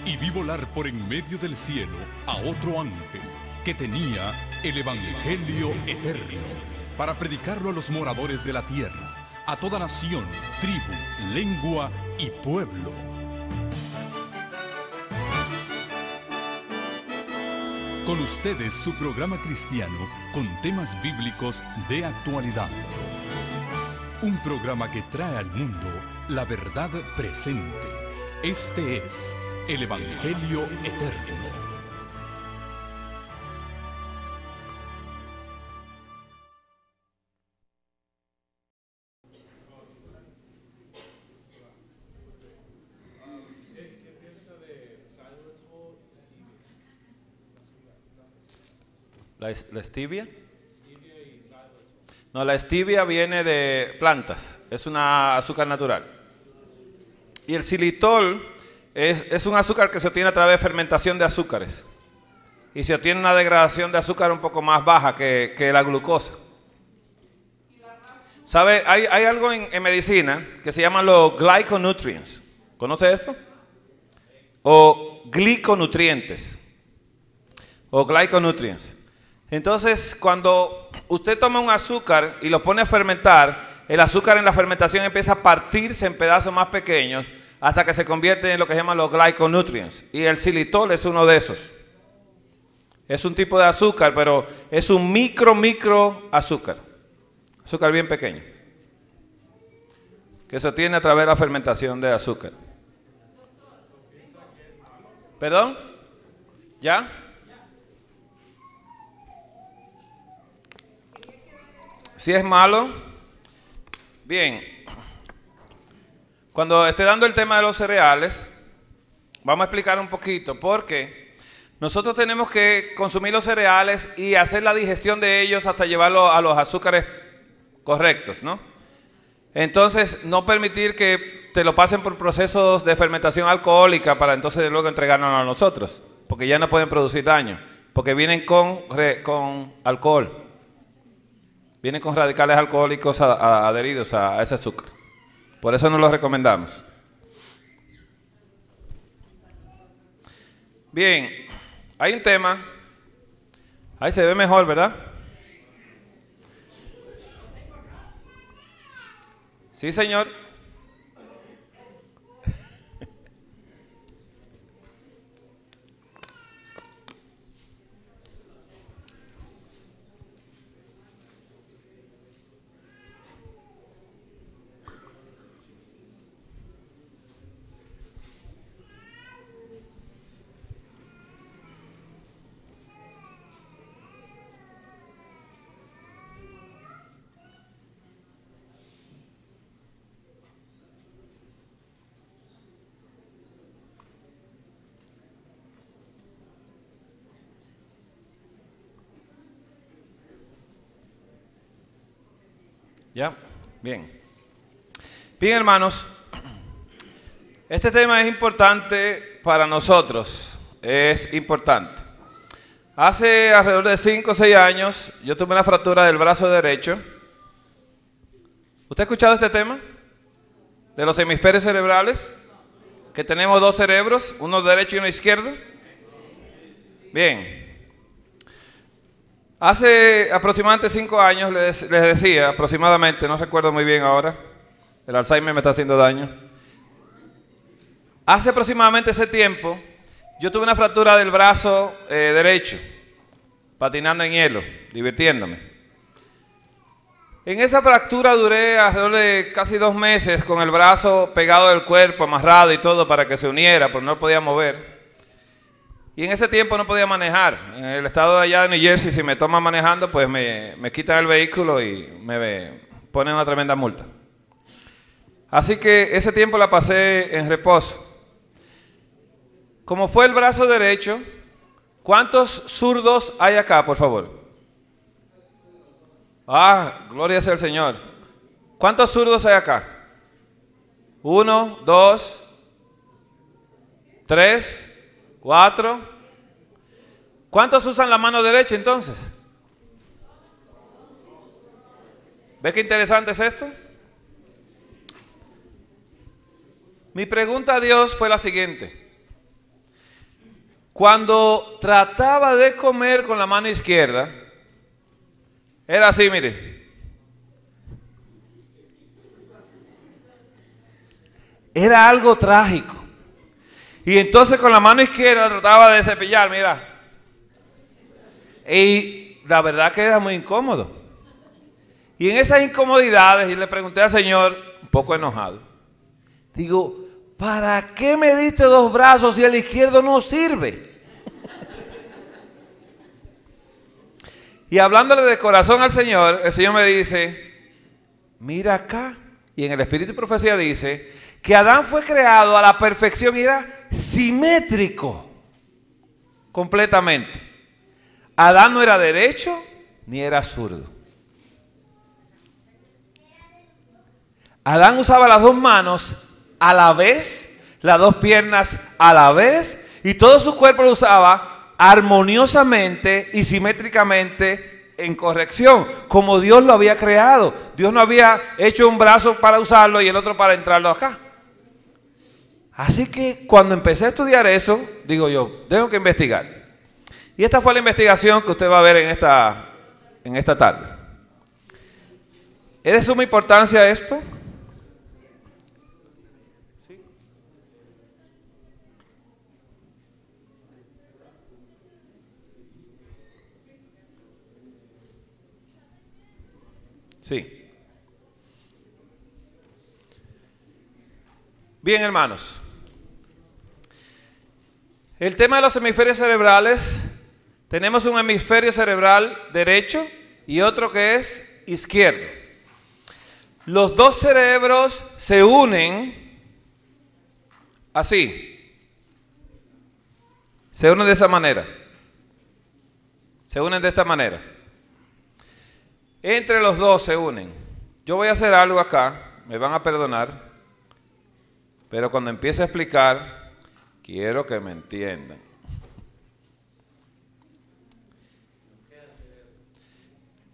y vi volar por en medio del cielo a otro ángel que tenía el Evangelio eterno para predicarlo a los moradores de la tierra, a toda nación, tribu, lengua y pueblo. Con ustedes su programa cristiano con temas bíblicos de actualidad. Un programa que trae al mundo la verdad presente. Este es el Evangelio eterno. ¿La stevia? No, la stevia viene de plantas, es una azúcar natural. Y el xilitol es un azúcar que se obtiene a través de fermentación de azúcares. Y se obtiene una degradación de azúcar un poco más baja que la glucosa. ¿Sabe? Hay algo en medicina que se llama los glyconutrients. ¿Conoce eso? O gliconutrientes. O glyconutrients. Entonces, cuando usted toma un azúcar y lo pone a fermentar, el azúcar en la fermentación empieza a partirse en pedazos más pequeños hasta que se convierte en lo que se llama los glyconutrients. Y el xilitol es uno de esos. Es un tipo de azúcar, pero es un micro azúcar. Azúcar bien pequeño. Que se obtiene a través de la fermentación de azúcar. ¿Perdón? ¿Ya? Si es malo, bien, cuando esté dando el tema de los cereales, vamos a explicar un poquito, porque nosotros tenemos que consumir los cereales y hacer la digestión de ellos hasta llevarlo a los azúcares correctos, ¿no? Entonces, no permitir que te lo pasen por procesos de fermentación alcohólica para entonces luego entregarnos a nosotros, porque ya no pueden producir daño, porque vienen con alcohol. Vienen con radicales alcohólicos adheridos a ese azúcar. Por eso no lo recomendamos. Bien, hay un tema. Ahí se ve mejor, ¿verdad? Sí, señor. ¿Ya? Bien. Bien, hermanos. Este tema es importante para nosotros. Es importante. Hace alrededor de 5 o 6 años, yo tuve una fractura del brazo derecho. ¿Usted ha escuchado este tema? De los hemisferios cerebrales. Que tenemos 2 cerebros, uno derecho y uno izquierdo. Bien. Hace aproximadamente 5 años, les decía, aproximadamente, no recuerdo muy bien ahora, el Alzheimer me está haciendo daño. Hace aproximadamente ese tiempo, yo tuve una fractura del brazo derecho, patinando en hielo, divirtiéndome. En esa fractura duré alrededor de casi 2 meses con el brazo pegado del cuerpo, amarrado y todo para que se uniera, pero no lo podía mover. Y en ese tiempo no podía manejar. En el estado de allá de New Jersey, si me toman manejando, pues me quitan el vehículo y me ponen una tremenda multa. Así que ese tiempo la pasé en reposo. Como fue el brazo derecho, ¿cuántos zurdos hay acá, por favor? Ah, gloria sea al Señor. ¿Cuántos zurdos hay acá? 1, 2, 3... 4. ¿Cuántos usan la mano derecha entonces? ¿Ves qué interesante es esto? Mi pregunta a Dios fue la siguiente. Cuando trataba de comer con la mano izquierda, era así, mire. Era algo trágico. Y entonces con la mano izquierda trataba de cepillar, mira. Y la verdad que era muy incómodo. Y en esas incomodidades, y le pregunté al Señor, un poco enojado, digo, ¿para qué me diste dos brazos si el izquierdo no sirve? Y hablándole de corazón al Señor, el Señor me dice, mira acá, y en el Espíritu y Profecía dice, que Adán fue creado a la perfección y era simétrico, completamente. Adán no era derecho ni era zurdo. Adán usaba las dos manos a la vez, las dos piernas a la vez, y todo su cuerpo lo usaba armoniosamente y simétricamente en corrección, como Dios lo había creado. Dios no había hecho un brazo para usarlo y el otro para entrarlo acá. Así que cuando empecé a estudiar eso, digo yo, tengo que investigar. Y esta fue la investigación que usted va a ver en esta tarde. ¿Es de suma importancia esto? Sí. Bien, hermanos. El tema de los hemisferios cerebrales, tenemos un hemisferio cerebral derecho y otro que es izquierdo. Los dos cerebros se unen así. Se unen de esa manera. Se unen de esta manera. Entre los dos se unen. Yo voy a hacer algo acá, me van a perdonar, pero cuando empiece a explicar, quiero que me entiendan.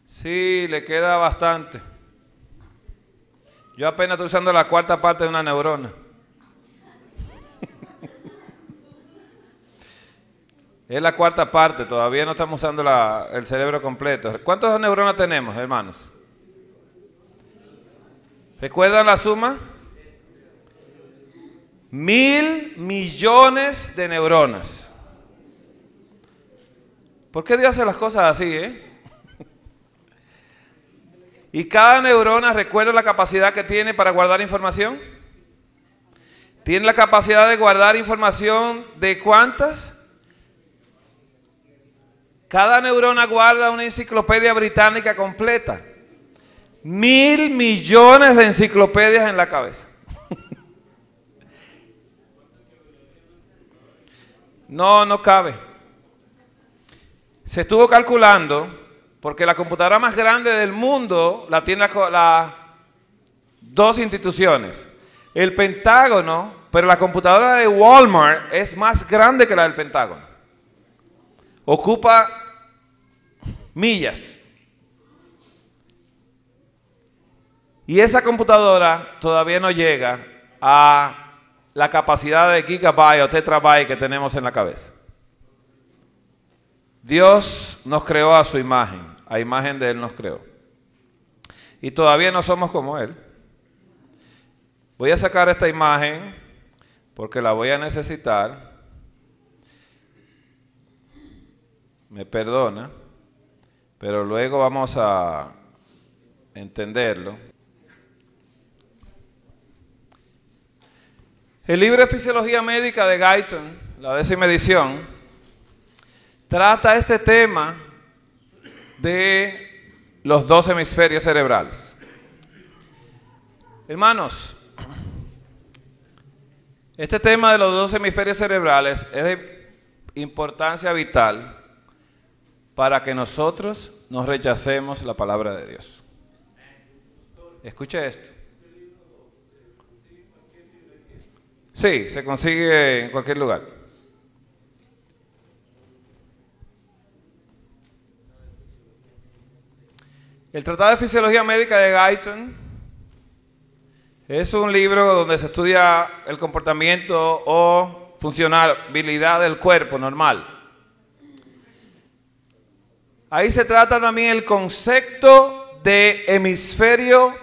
Sí, le queda bastante. Yo apenas estoy usando la cuarta parte de una neurona. Es la cuarta parte, todavía no estamos usando el cerebro completo. ¿Cuántas neuronas tenemos, hermanos? ¿Recuerdan la suma? 1.000 millones de neuronas. ¿Por qué Dios hace las cosas así, Y cada neurona, ¿recuerda la capacidad que tiene para guardar información? ¿Tiene la capacidad de guardar información de cuántas? Cada neurona guarda una enciclopedia británica completa. 1.000 millones de enciclopedias en la cabeza. No cabe. Se estuvo calculando, porque la computadora más grande del mundo la tiene las dos instituciones. El Pentágono, pero la computadora de Walmart es más grande que la del Pentágono. Ocupa millas. Y esa computadora todavía no llega a la capacidad de gigabyte o terabyte que tenemos en la cabeza. Dios nos creó a su imagen, a imagen de Él nos creó. Y todavía no somos como Él. Voy a sacar esta imagen porque la voy a necesitar. Me perdona, pero luego vamos a entenderlo. El libro de Fisiología Médica de Guyton, la 10ª edición, trata este tema de los dos hemisferios cerebrales. Hermanos, este tema de los dos hemisferios cerebrales es de importancia vital para que nosotros no rechacemos la palabra de Dios. Escuche esto. Sí, se consigue en cualquier lugar. El Tratado de Fisiología Médica de Guyton es un libro donde se estudia el comportamiento o funcionalidad del cuerpo normal. Ahí se trata también el concepto de hemisferio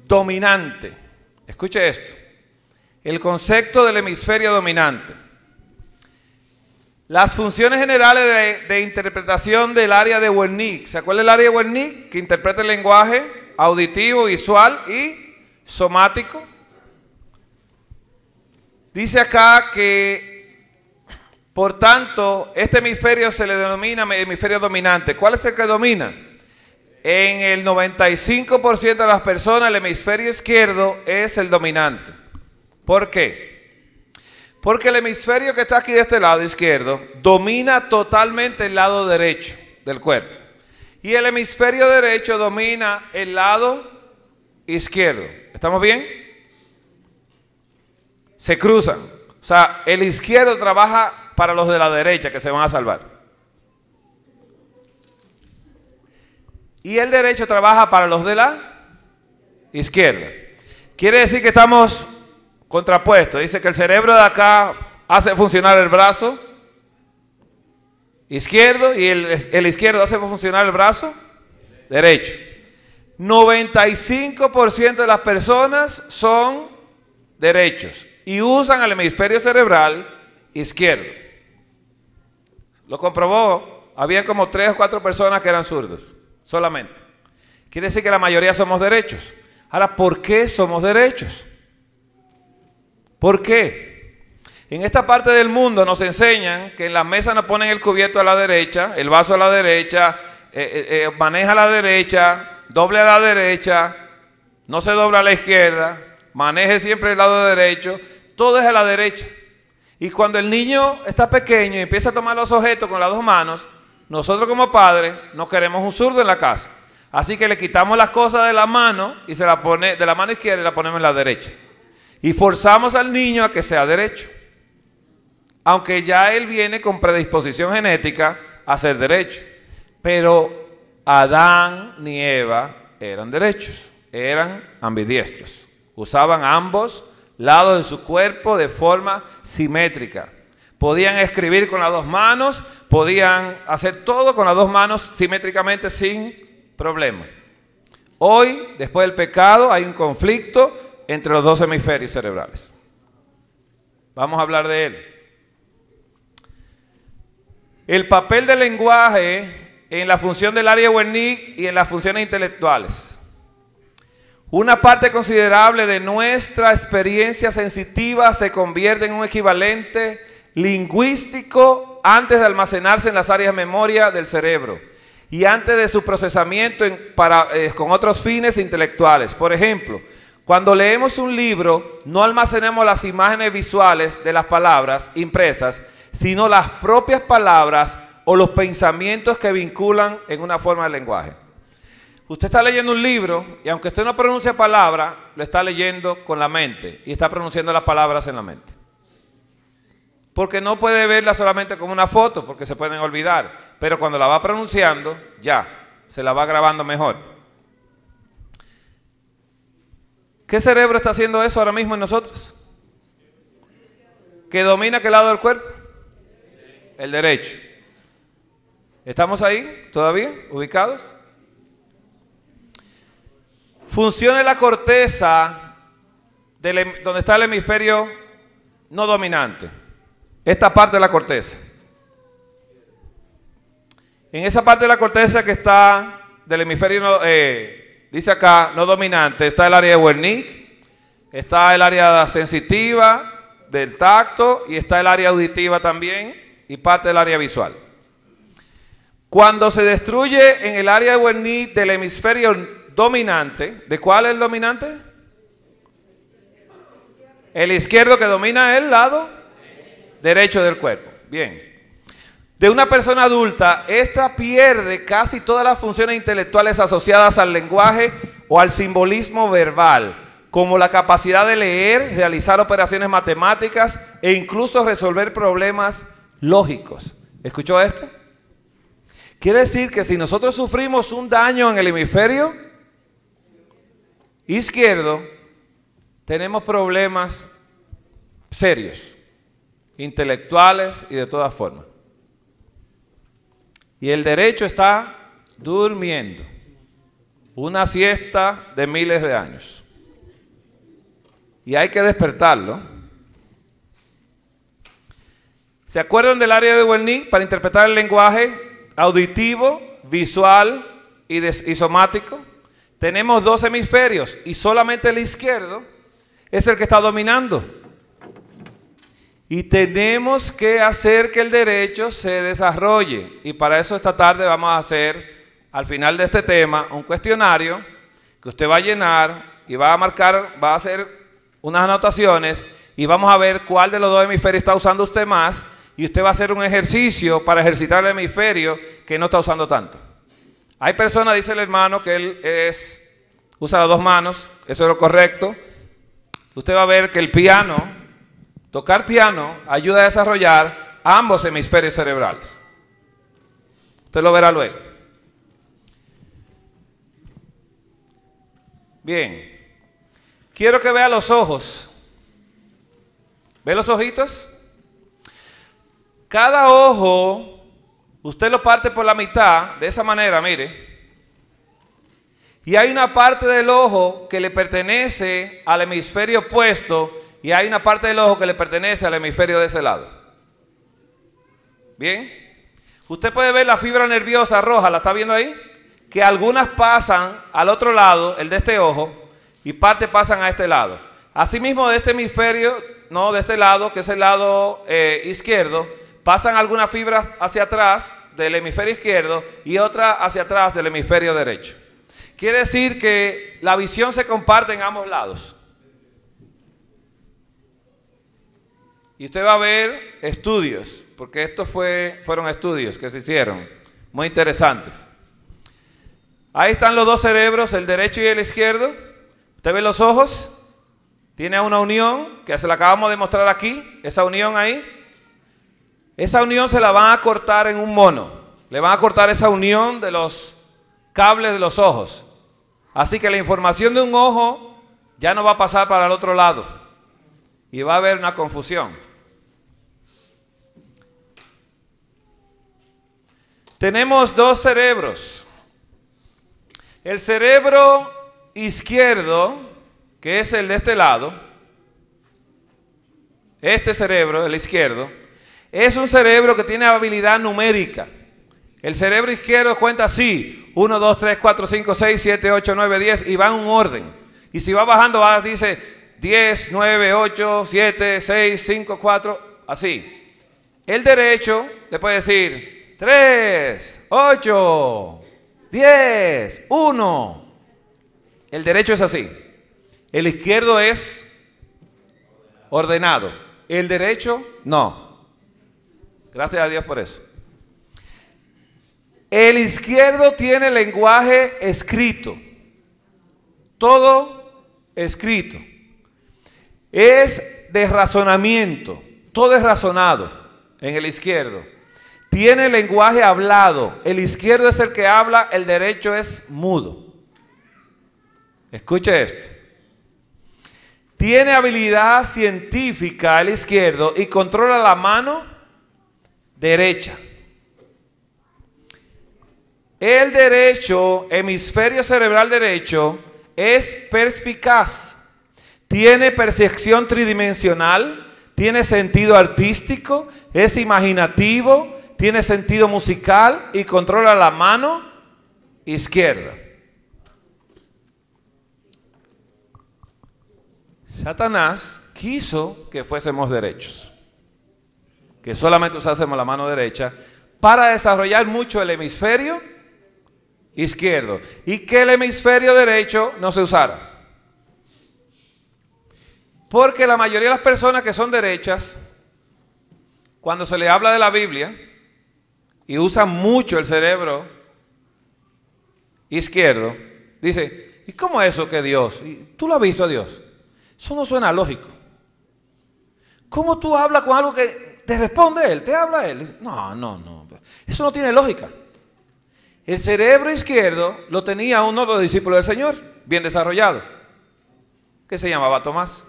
dominante. Escuche esto. El concepto del hemisferio dominante. Las funciones generales de interpretación del área de Wernicke. ¿Se acuerda del área de Wernicke? Que interpreta el lenguaje auditivo, visual y somático. Dice acá que, por tanto, este hemisferio se le denomina hemisferio dominante. ¿Cuál es el que domina? En el 95% de las personas, el hemisferio izquierdo es el dominante. ¿Por qué? Porque el hemisferio que está aquí de este lado izquierdo domina totalmente el lado derecho del cuerpo. Y el hemisferio derecho domina el lado izquierdo. ¿Estamos bien? Se cruzan. O sea, el izquierdo trabaja para los de la derecha que se van a salvar. Y el derecho trabaja para los de la izquierda. Quiere decir que estamos contrapuestos. Dice que el cerebro de acá hace funcionar el brazo izquierdo y el izquierdo hace funcionar el brazo derecho. 95% de las personas son derechos y usan el hemisferio cerebral izquierdo. Lo comprobó. Habían como 3 o 4 personas que eran zurdos solamente. Quiere decir que la mayoría somos derechos. Ahora, ¿por qué somos derechos? ¿Por qué? En esta parte del mundo nos enseñan que en la mesa nos ponen el cubierto a la derecha, el vaso a la derecha, maneja a la derecha, doble a la derecha, no se dobla a la izquierda, maneje siempre el lado derecho, todo es a la derecha. Y cuando el niño está pequeño y empieza a tomar los objetos con las 2 manos, nosotros como padres no queremos un zurdo en la casa. Así que le quitamos las cosas de la mano y se la pone de la mano izquierda y la ponemos en la derecha. Y forzamos al niño a que sea derecho. Aunque ya él viene con predisposición genética a ser derecho. Pero Adán ni Eva eran derechos, eran ambidiestros. Usaban ambos lados de su cuerpo de forma simétrica. Podían escribir con las 2 manos, podían hacer todo con las 2 manos simétricamente sin problema. Hoy, después del pecado, hay un conflicto entre los 2 hemisferios cerebrales. Vamos a hablar de él. El papel del lenguaje en la función del área de Wernicke y en las funciones intelectuales. Una parte considerable de nuestra experiencia sensitiva se convierte en un equivalente lingüístico antes de almacenarse en las áreas de memoria del cerebro y antes de su procesamiento con otros fines intelectuales. Por ejemplo, cuando leemos un libro, no almacenamos las imágenes visuales de las palabras impresas, sino las propias palabras o los pensamientos que vinculan en una forma de lenguaje. Usted está leyendo un libro y aunque usted no pronuncia palabra, lo está leyendo con la mente y está pronunciando las palabras en la mente. Porque no puede verla solamente como una foto, porque se pueden olvidar, pero cuando la va pronunciando, ya, se la va grabando mejor. ¿Qué cerebro está haciendo eso ahora mismo en nosotros? ¿Que domina qué lado del cuerpo? El derecho. ¿Estamos ahí todavía? ¿Ubicados? Funciona la corteza donde está el hemisferio no dominante. Esta parte de la corteza. En esa parte de la corteza que está del hemisferio, dice acá, no dominante, está el área de Wernicke, está el área sensitiva del tacto y está el área auditiva también y parte del área visual. Cuando se destruye en el área de Wernicke del hemisferio dominante, ¿de cuál es el dominante? El izquierdo, que domina el lado derecho del cuerpo. Bien. De una persona adulta, esta pierde casi todas las funciones intelectuales asociadas al lenguaje o al simbolismo verbal, como la capacidad de leer, realizar operaciones matemáticas e incluso resolver problemas lógicos. ¿Escuchó esto? Quiere decir que si nosotros sufrimos un daño en el hemisferio izquierdo, tenemos problemas serios. intelectuales y de todas formas. Y el derecho está durmiendo. Una siesta de miles de años. Y hay que despertarlo. ¿Se acuerdan del área de Wernicke para interpretar el lenguaje auditivo, visual y somático? Tenemos dos hemisferios y solamente el izquierdo es el que está dominando. Y tenemos que hacer que el derecho se desarrolle. Y para eso esta tarde vamos a hacer, al final de este tema, un cuestionario que usted va a llenar y va a marcar, va a hacer unas anotaciones y vamos a ver cuál de los dos hemisferios está usando usted más y usted va a hacer un ejercicio para ejercitar el hemisferio que no está usando tanto. Hay personas, dice el hermano, que él usa las dos manos, eso es lo correcto. Usted va a ver que el piano, tocar piano, ayuda a desarrollar ambos hemisferios cerebrales. Usted lo verá luego. Bien, quiero que vea los ojos. ¿Ve los ojitos? Cada ojo, usted lo parte por la mitad, de esa manera, mire. Y hay una parte del ojo que le pertenece al hemisferio opuesto y hay una parte del ojo que le pertenece al hemisferio de ese lado. Bien. Usted puede ver la fibra nerviosa roja, ¿la está viendo ahí? Que algunas pasan al otro lado, el de este ojo, y parte pasan a este lado. Asimismo, de este hemisferio, no, de este lado, que es el lado izquierdo, pasan algunas fibras hacia atrás del hemisferio izquierdo y otras hacia atrás del hemisferio derecho. Quiere decir que la visión se comparte en ambos lados. Y usted va a ver estudios, porque estos fueron estudios que se hicieron, muy interesantes. Ahí están los dos cerebros, el derecho y el izquierdo. Usted ve los ojos, tiene una unión, que se la acabamos de mostrar aquí, esa unión ahí. Esa unión se la van a cortar en un mono. Le van a cortar esa unión de los cables de los ojos. Así que la información de un ojo ya no va a pasar para el otro lado. Y va a haber una confusión. Tenemos dos cerebros. El cerebro izquierdo, que es el de este lado, este cerebro, el izquierdo, es un cerebro que tiene habilidad numérica. El cerebro izquierdo cuenta así, 1, 2, 3, 4, 5, 6, 7, 8, 9, 10 y va en un orden. Y si va bajando, dice 10, 9, 8, 7, 6, 5, 4, así. El derecho le puede decir 3, 8, 10, 1. El derecho es así. El izquierdo es ordenado. El derecho no. Gracias a Dios por eso. El izquierdo tiene lenguaje escrito. Todo escrito. Es de razonamiento. Todo es razonado en el izquierdo. Tiene lenguaje hablado. El izquierdo es el que habla, el derecho es mudo. Escuche esto. Tiene habilidad científica el izquierdo y controla la mano derecha. El derecho, hemisferio cerebral derecho, es perspicaz. Tiene percepción tridimensional, tiene sentido artístico, es imaginativo, tiene sentido musical y controla la mano izquierda. Satanás quiso que fuésemos derechos, que solamente usásemos la mano derecha para desarrollar mucho el hemisferio izquierdo y que el hemisferio derecho no se usara. Porque la mayoría de las personas que son derechas, cuando se les habla de la Biblia y usan mucho el cerebro izquierdo, dice, ¿y cómo es eso que Dios? ¿Tú lo has visto a Dios? Eso no suena lógico. ¿Cómo tú hablas con algo que te responde Él? ¿Te habla Él? Dice, no. Eso no tiene lógica. El cerebro izquierdo lo tenía uno de los discípulos del Señor, bien desarrollado, que se llamaba Tomás.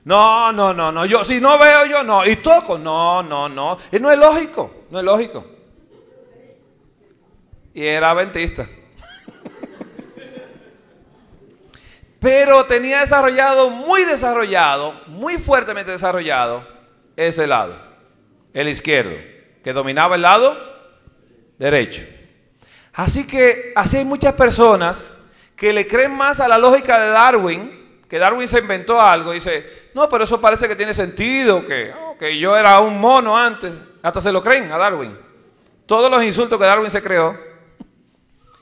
No, yo si no veo yo no, y toco, no, no es lógico, no es lógico. Y era adventista. Pero tenía desarrollado, muy fuertemente desarrollado ese lado, el izquierdo, que dominaba el lado derecho. Así que así hay muchas personas que le creen más a la lógica de Darwin, que Darwin se inventó algo, y dice, no, pero eso parece que tiene sentido, que yo era un mono antes, hasta se lo creen a Darwin. Todos los insultos que Darwin se creó,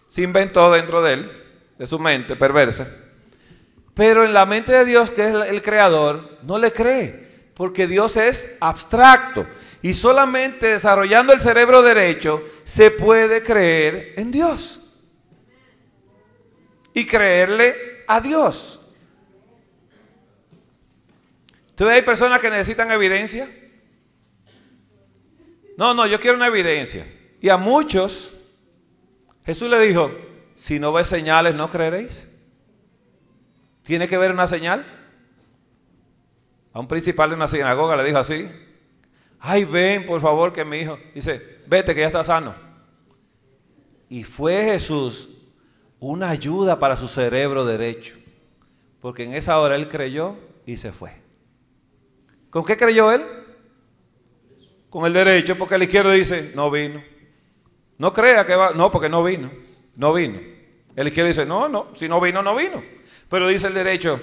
se inventó dentro de él, de su mente perversa. Pero en la mente de Dios, que es el creador, no le cree, porque Dios es abstracto. Y solamente desarrollando el cerebro derecho se puede creer en Dios. Y creerle a Dios. ¿Entonces hay personas que necesitan evidencia? No, yo quiero una evidencia. Y a muchos, Jesús le dijo, si no ves señales, ¿no creeréis? ¿Tiene que ver una señal? A un principal de una sinagoga le dijo así, ay, ven por favor que mi hijo, dice, vete que ya está sano. Y fue Jesús una ayuda para su cerebro derecho, porque en esa hora él creyó y se fue. ¿Con qué creyó él? Con el derecho, porque el izquierdo dice, no vino. No crea que va, no, porque no vino. El izquierdo dice, no, si no vino, no vino. Pero dice el derecho,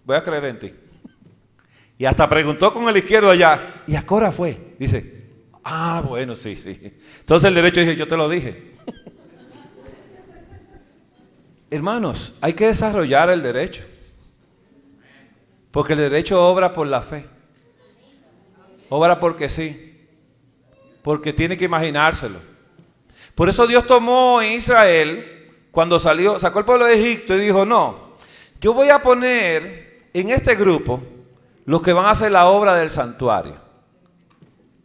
voy a creer en ti. Y hasta preguntó con el izquierdo allá, ¿y a qué hora fue? Dice, bueno, sí. Entonces el derecho dice, yo te lo dije. Hermanos, hay que desarrollar el derecho. Porque el derecho obra por la fe. Obra porque sí. Porque tiene que imaginárselo. Por eso Dios tomó en Israel, cuando sacó el pueblo de Egipto y dijo, no, yo voy a poner en este grupo los que van a hacer la obra del santuario.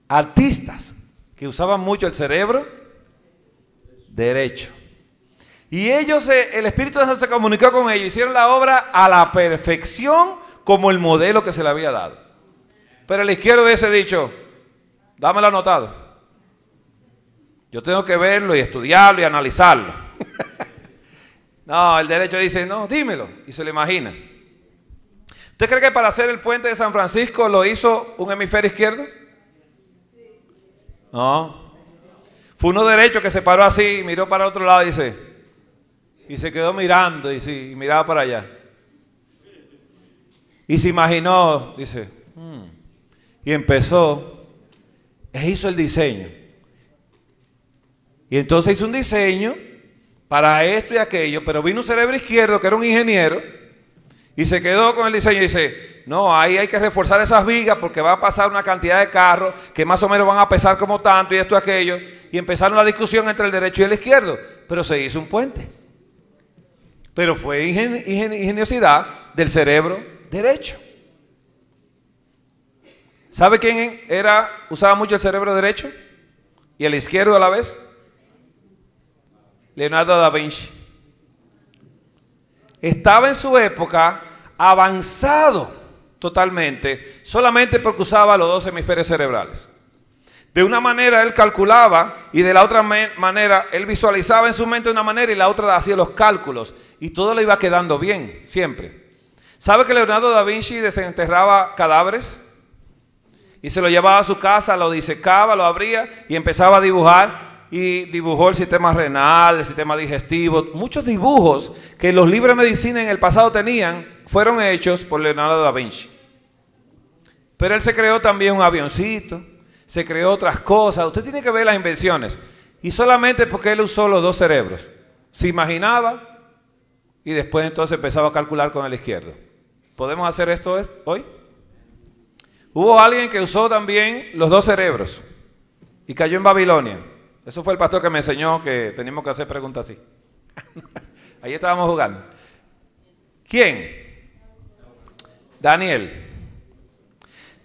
Artistas que usaban mucho el cerebro derecho. Y ellos, el Espíritu de Dios se comunicó con ellos, hicieron la obra a la perfección como el modelo que se le había dado. Pero el izquierdo hubiese dicho, dámelo anotado. Yo tengo que verlo y estudiarlo y analizarlo. No, el derecho dice, no, dímelo. Y se lo imagina. ¿Usted cree que para hacer el puente de San Francisco lo hizo un hemisferio izquierdo? No. Fue uno derecho que se paró así, miró para el otro lado y se quedó mirando y miraba para allá. Y se imaginó, dice, y empezó, e hizo el diseño. Y entonces hizo un diseño para esto y aquello, pero vino un cerebro izquierdo que era un ingeniero y se quedó con el diseño y dice, no, ahí hay que reforzar esas vigas porque va a pasar una cantidad de carros que más o menos van a pesar como tanto y esto y aquello. Y empezaron la discusión entre el derecho y el izquierdo, pero se hizo un puente. Pero fue ingeniosidad del cerebro derecho. ¿Sabe quién usaba mucho el cerebro derecho y el izquierdo a la vez? Leonardo da Vinci. Estaba en su época avanzado totalmente, solamente porque usaba los dos hemisferios cerebrales. De una manera él calculaba y de la otra manera él visualizaba en su mente de una manera y la otra hacía los cálculos y todo le iba quedando bien, siempre. ¿Sabe que Leonardo da Vinci desenterraba cadáveres? Y se lo llevaba a su casa, lo disecaba, lo abría y empezaba a dibujar. Y dibujó el sistema renal, el sistema digestivo. Muchos dibujos que los libros de medicina en el pasado tenían fueron hechos por Leonardo da Vinci. Pero él se creó también un avioncito, se creó otras cosas. Usted tiene que ver las invenciones. Y solamente porque él usó los dos cerebros. Se imaginaba y después entonces empezaba a calcular con el izquierdo. ¿Podemos hacer esto hoy? Hubo alguien que usó también los dos cerebros y cayó en Babilonia. Eso fue el pastor que me enseñó que teníamos que hacer preguntas así. Ahí estábamos jugando. ¿Quién? Daniel.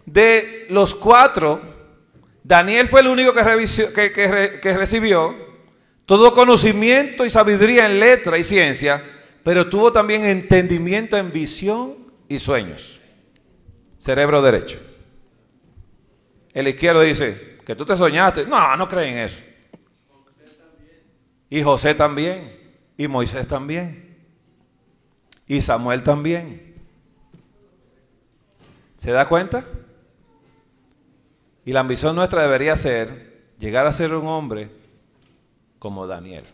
De los 4, Daniel fue el único que recibió todo conocimiento y sabiduría en letra y ciencia, pero tuvo también entendimiento en visión y sueños. cerebro derecho. El izquierdo dice, que tú te soñaste. No, no creen eso. Y José también. Y Moisés también. Y Samuel también. ¿Se da cuenta? Y la ambición nuestra debería ser llegar a ser un hombre como Daniel.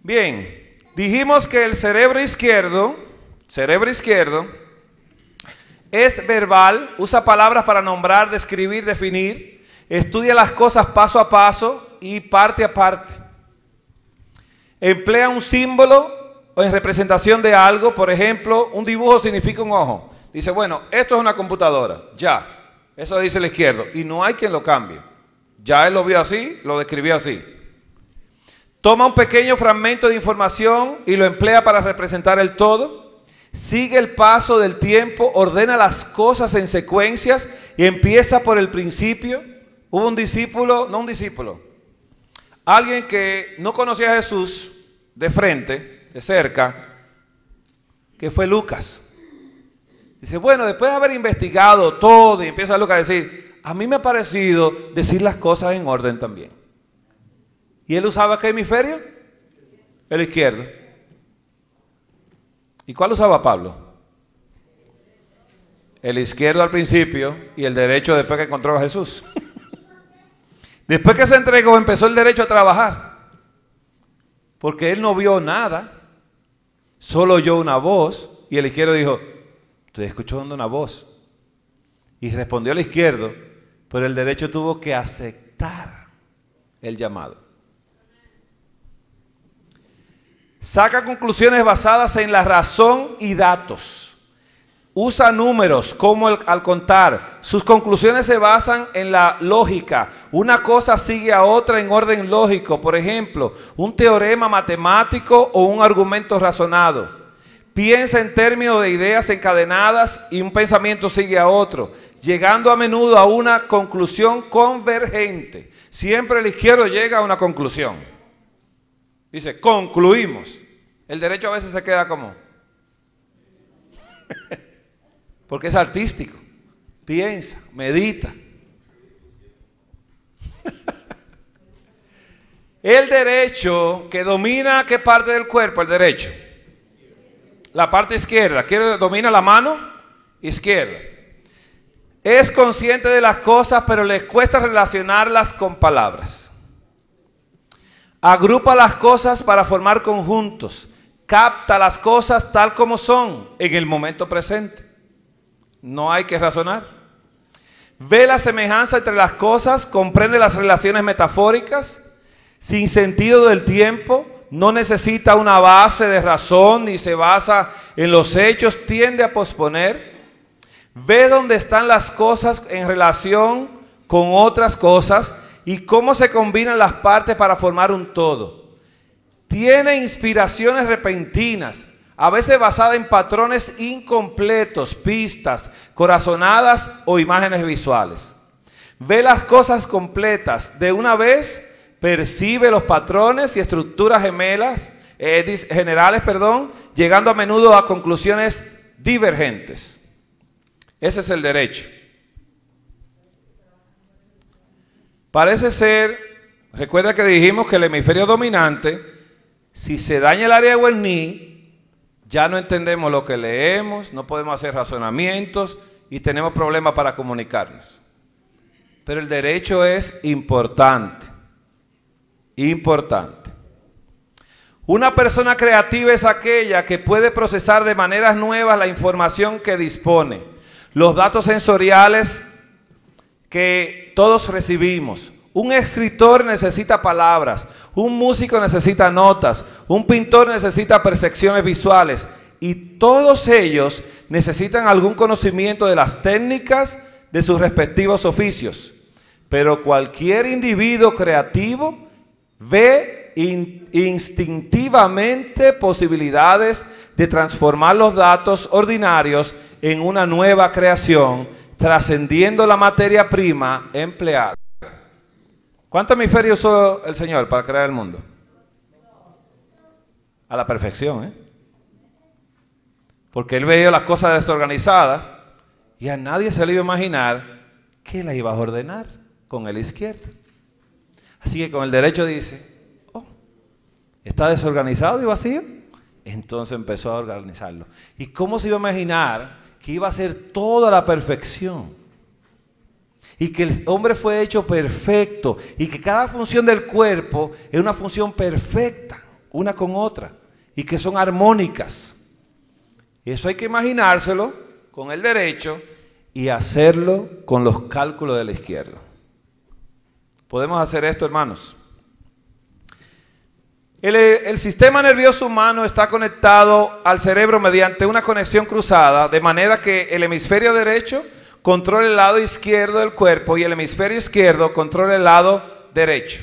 Bien, dijimos que el cerebro izquierdo es verbal, usa palabras para nombrar, describir, definir, estudia las cosas paso a paso y parte a parte. Emplea un símbolo en representación de algo, por ejemplo, un dibujo significa un ojo. Dice, bueno, esto es una computadora, ya, eso dice el izquierdo, y no hay quien lo cambie. Ya él lo vio así, lo describió así. Toma un pequeño fragmento de información y lo emplea para representar el todo. Sigue el paso del tiempo, ordena las cosas en secuencias y empieza por el principio. Hubo un discípulo, no un discípulo, alguien que no conocía a Jesús de frente, de cerca, que fue Lucas. Dice, bueno, después de haber investigado todo, y empieza Lucas a decir, a mí me ha parecido decir las cosas en orden también. ¿Y él usaba qué hemisferio? El izquierdo. ¿Y cuál usaba Pablo? El izquierdo al principio y el derecho después que encontró a Jesús. Después que se entregó, empezó el derecho a trabajar. Porque él no vio nada, solo oyó una voz, y el izquierdo dijo, estoy escuchando una voz. Y respondió el izquierdo, pero el derecho tuvo que aceptar el llamado. Saca conclusiones basadas en la razón y datos. Usa números como al contar. Sus conclusiones se basan en la lógica. Una cosa sigue a otra en orden lógico. Por ejemplo, un teorema matemático o un argumento razonado. Piensa en términos de ideas encadenadas y un pensamiento sigue a otro, llegando a menudo a una conclusión convergente. Siempre el izquierdo llega a una conclusión. Dice, concluimos. El derecho a veces se queda como... porque es artístico. Piensa, medita. El derecho que domina, ¿qué parte del cuerpo? El derecho. La parte izquierda. ¿Qué domina la mano? Izquierda. Es consciente de las cosas, pero le cuesta relacionarlas con palabras. Agrupa las cosas para formar conjuntos. Capta las cosas tal como son en el momento presente. No hay que razonar. Ve la semejanza entre las cosas, comprende las relaciones metafóricas, sin sentido del tiempo, no necesita una base de razón ni se basa en los hechos, tiende a posponer. Ve dónde están las cosas en relación con otras cosas y cómo se combinan las partes para formar un todo. Tiene inspiraciones repentinas, a veces basadas en patrones incompletos, pistas, corazonadas o imágenes visuales. Ve las cosas completas de una vez, percibe los patrones y estructuras generales, llegando a menudo a conclusiones divergentes. Ese es el derecho. Parece ser, recuerda que dijimos que el hemisferio dominante, si se daña el área de Wernicke, ya no entendemos lo que leemos, no podemos hacer razonamientos y tenemos problemas para comunicarnos. Pero el derecho es importante, importante. Una persona creativa es aquella que puede procesar de maneras nuevas la información que dispone, los datos sensoriales que todos recibimos. Un escritor necesita palabras, un músico necesita notas, un pintor necesita percepciones visuales y todos ellos necesitan algún conocimiento de las técnicas de sus respectivos oficios. Pero cualquier individuo creativo ve instintivamente posibilidades de transformar los datos ordinarios en una nueva creación, trascendiendo la materia prima empleada. ¿Cuántos hemisferios usó el Señor para crear el mundo? A la perfección, ¿eh? porque él veía las cosas desorganizadas y a nadie se le iba a imaginar que la iba a ordenar con el izquierdo. Así que con el derecho dice, oh, está desorganizado y vacío. Entonces empezó a organizarlo. ¿Y cómo se iba a imaginar que iba a ser toda la perfección? Y que el hombre fue hecho perfecto y que cada función del cuerpo es una función perfecta, una con otra, y que son armónicas. Eso hay que imaginárselo con el derecho y hacerlo con los cálculos de la izquierda. ¿Podemos hacer esto, hermanos? El sistema nervioso humano está conectado al cerebro mediante una conexión cruzada, de manera que el hemisferio derecho controla el lado izquierdo del cuerpo y el hemisferio izquierdo controla el lado derecho.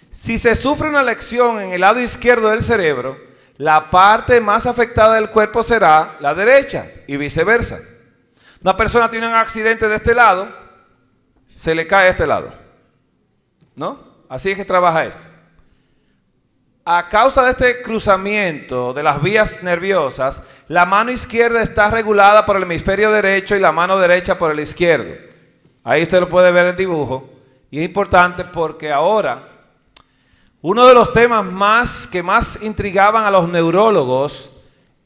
Si se sufre una lesión en el lado izquierdo del cerebro, la parte más afectada del cuerpo será la derecha y viceversa. Una persona tiene un accidente de este lado, se le cae a este lado, ¿no? Así es que trabaja esto. A causa de este cruzamiento de las vías nerviosas, la mano izquierda está regulada por el hemisferio derecho y la mano derecha por el izquierdo. Ahí usted lo puede ver en el dibujo. Y es importante porque ahora, uno de los temas que más intrigaban a los neurólogos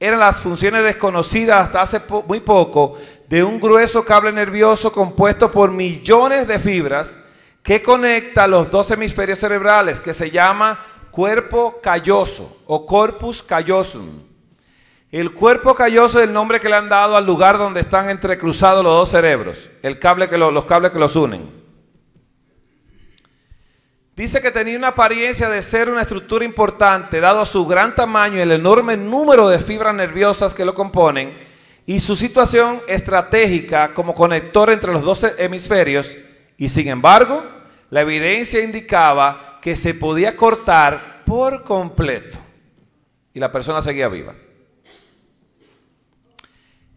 eran las funciones desconocidas hasta hace muy poco de un grueso cable nervioso compuesto por millones de fibras que conecta los dos hemisferios cerebrales, que se llama cuerpo calloso o corpus callosum. El cuerpo calloso es el nombre que le han dado al lugar donde están entrecruzados los dos cerebros, los cables que los unen. Dice que tenía una apariencia de ser una estructura importante, dado su gran tamaño y el enorme número de fibras nerviosas que lo componen, y su situación estratégica como conector entre los dos hemisferios, y sin embargo, la evidencia indicaba que se podía cortar por completo y la persona seguía viva.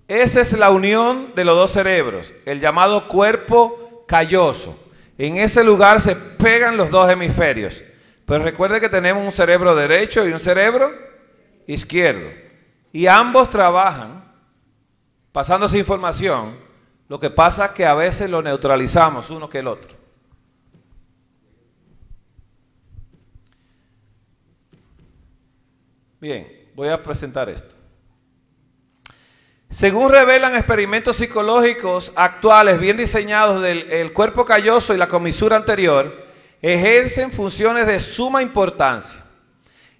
Esa es la unión de los dos cerebros, el llamado cuerpo calloso. En ese lugar se pegan los dos hemisferios. Pero recuerde que tenemos un cerebro derecho y un cerebro izquierdo. Y ambos trabajan pasándose información. Lo que pasa es que a veces lo neutralizamos uno que el otro. Bien, voy a presentar esto. Según revelan experimentos psicológicos actuales bien diseñados del cuerpo calloso y la comisura anterior, ejercen funciones de suma importancia.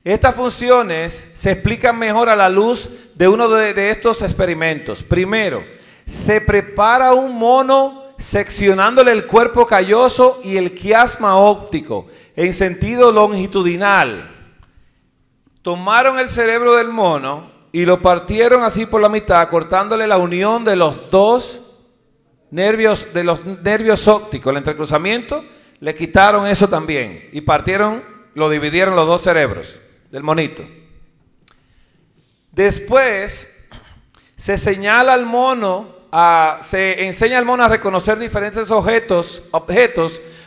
Estas funciones se explican mejor a la luz de uno de estos experimentos. Primero, se prepara un mono seccionándole el cuerpo calloso y el quiasma óptico en sentido longitudinal. Tomaron el cerebro del mono y lo partieron así por la mitad, cortándole la unión de los dos nervios, de los nervios ópticos, el entrecruzamiento, le quitaron eso también y lo dividieron los dos cerebros del monito. Después se enseña al mono a reconocer diferentes objetos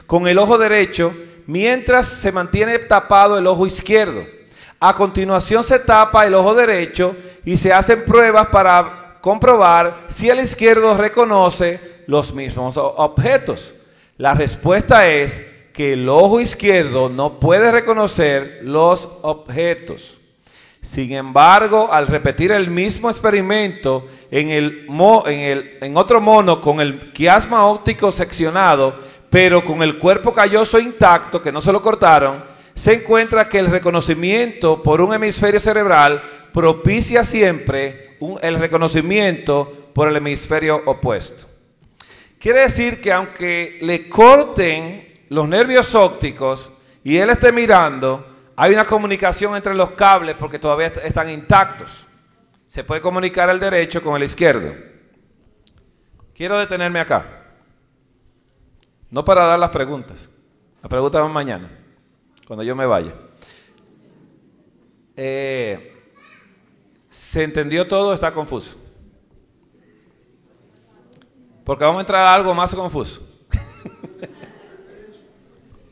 con el ojo derecho mientras se mantiene tapado el ojo izquierdo. A continuación se tapa el ojo derecho y se hacen pruebas para comprobar si el izquierdo reconoce los mismos objetos. La respuesta es que el ojo izquierdo no puede reconocer los objetos. Sin embargo, al repetir el mismo experimento en otro mono con el quiasma óptico seccionado, pero con el cuerpo calloso intacto, que no se lo cortaron, se encuentra que el reconocimiento por un hemisferio cerebral propicia siempre el reconocimiento por el hemisferio opuesto. Quiere decir que aunque le corten los nervios ópticos y él esté mirando, hay una comunicación entre los cables porque todavía están intactos. Se puede comunicar el derecho con el izquierdo. Quiero detenerme acá. No para dar las preguntas. Las preguntas van mañana, cuando yo me vaya. ¿Se entendió todo o está confuso? Porque vamos a entrar a algo más confuso.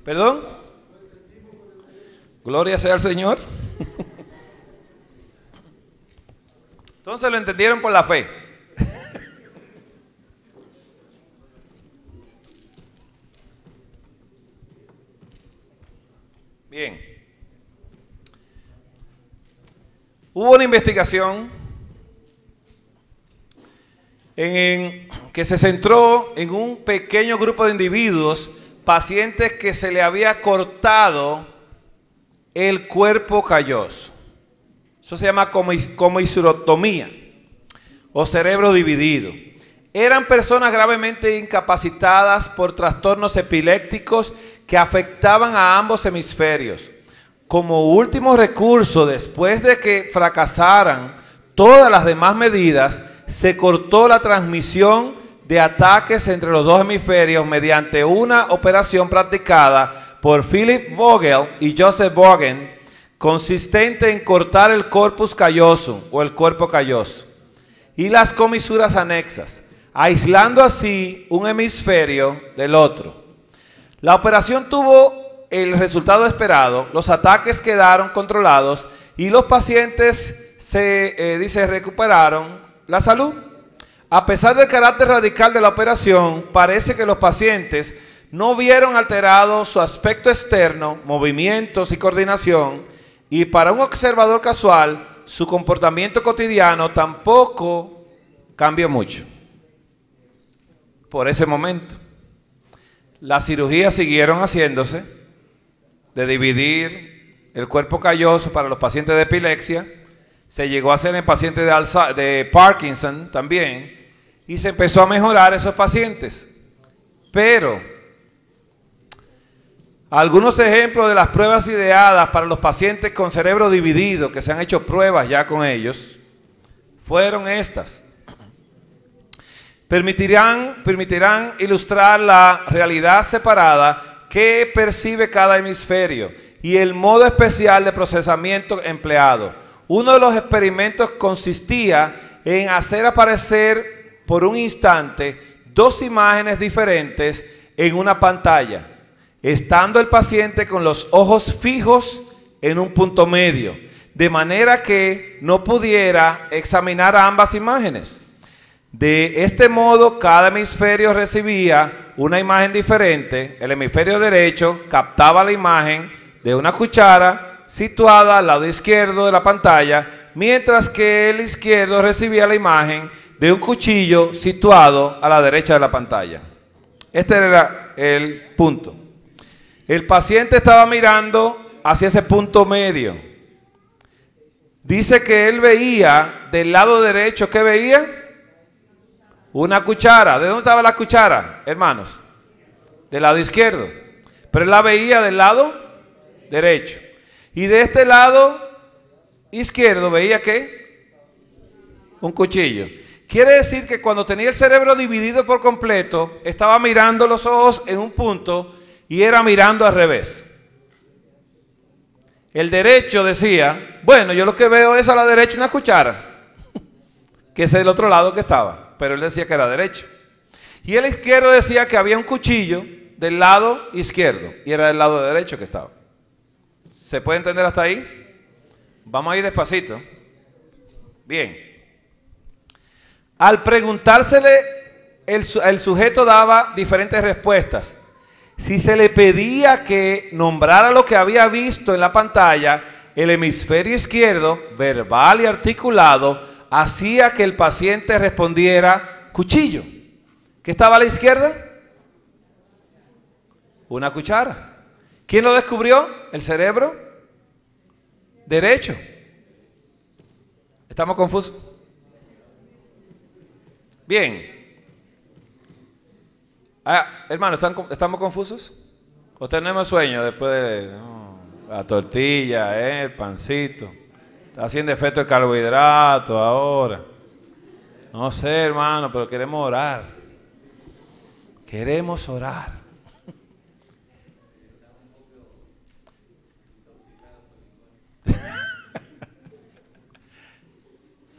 ¿Perdón? Gloria sea al Señor. Entonces lo entendieron por la fe. Bien. Hubo una investigación que se centró en un pequeño grupo de individuos, pacientes que se le había cortado el cuerpo calloso. Eso se llama comissurotomía o cerebro dividido. Eran personas gravemente incapacitadas por trastornos epilépticos que afectaban a ambos hemisferios. Como último recurso, después de que fracasaran todas las demás medidas, se cortó la transmisión de ataques entre los dos hemisferios mediante una operación practicada por Philip Vogel y Joseph Bogen, consistente en cortar el corpus callosum o el cuerpo calloso y las comisuras anexas, aislando así un hemisferio del otro. La operación tuvo el resultado esperado, los ataques quedaron controlados y los pacientes se recuperaron la salud. A pesar del carácter radical de la operación, parece que los pacientes no vieron alterado su aspecto externo, movimientos y coordinación, y para un observador casual, su comportamiento cotidiano tampoco cambió mucho. Por ese momento, las cirugías siguieron haciéndose, de dividir el cuerpo calloso para los pacientes de epilepsia, se llegó a hacer en pacientes de Parkinson también, y se empezó a mejorar esos pacientes. Pero algunos ejemplos de las pruebas ideadas para los pacientes con cerebro dividido, que se han hecho pruebas ya con ellos, fueron estas. Permitirán ilustrar la realidad separada que percibe cada hemisferio y el modo especial de procesamiento empleado. Uno de los experimentos consistía en hacer aparecer por un instante dos imágenes diferentes en una pantalla, estando el paciente con los ojos fijos en un punto medio, de manera que no pudiera examinar ambas imágenes. De este modo, cada hemisferio recibía una imagen diferente. El hemisferio derecho captaba la imagen de una cuchara situada al lado izquierdo de la pantalla, mientras que el izquierdo recibía la imagen de un cuchillo situado a la derecha de la pantalla. Este era el punto. El paciente estaba mirando hacia ese punto medio. Dice que él veía del lado derecho, ¿qué veía? Una cuchara. ¿De dónde estaba la cuchara, hermanos? Del lado izquierdo. Pero él la veía del lado derecho. Y de este lado izquierdo veía ¿qué? Un cuchillo. Quiere decir que cuando tenía el cerebro dividido por completo, estaba mirando los ojos en un punto y era mirando al revés. El derecho decía, bueno, yo lo que veo es a la derecha una cuchara, que es el otro lado que estaba. Pero él decía que era derecho. Y el izquierdo decía que había un cuchillo del lado izquierdo y era del lado derecho que estaba. ¿Se puede entender hasta ahí? Vamos a ir despacito. Bien. Al preguntársele, el sujeto daba diferentes respuestas. Si se le pedía que nombrara lo que había visto en la pantalla, el hemisferio izquierdo, verbal y articulado, hacía que el paciente respondiera cuchillo. ¿Qué estaba a la izquierda? Una cuchara. ¿Quién lo descubrió? El cerebro derecho. ¿Estamos confusos? Bien. Hermanos, ¿estamos confusos? ¿O tenemos sueño después de la tortilla, el pancito? Está haciendo efecto el carbohidrato ahora. No sé, hermano, pero queremos orar. Queremos orar.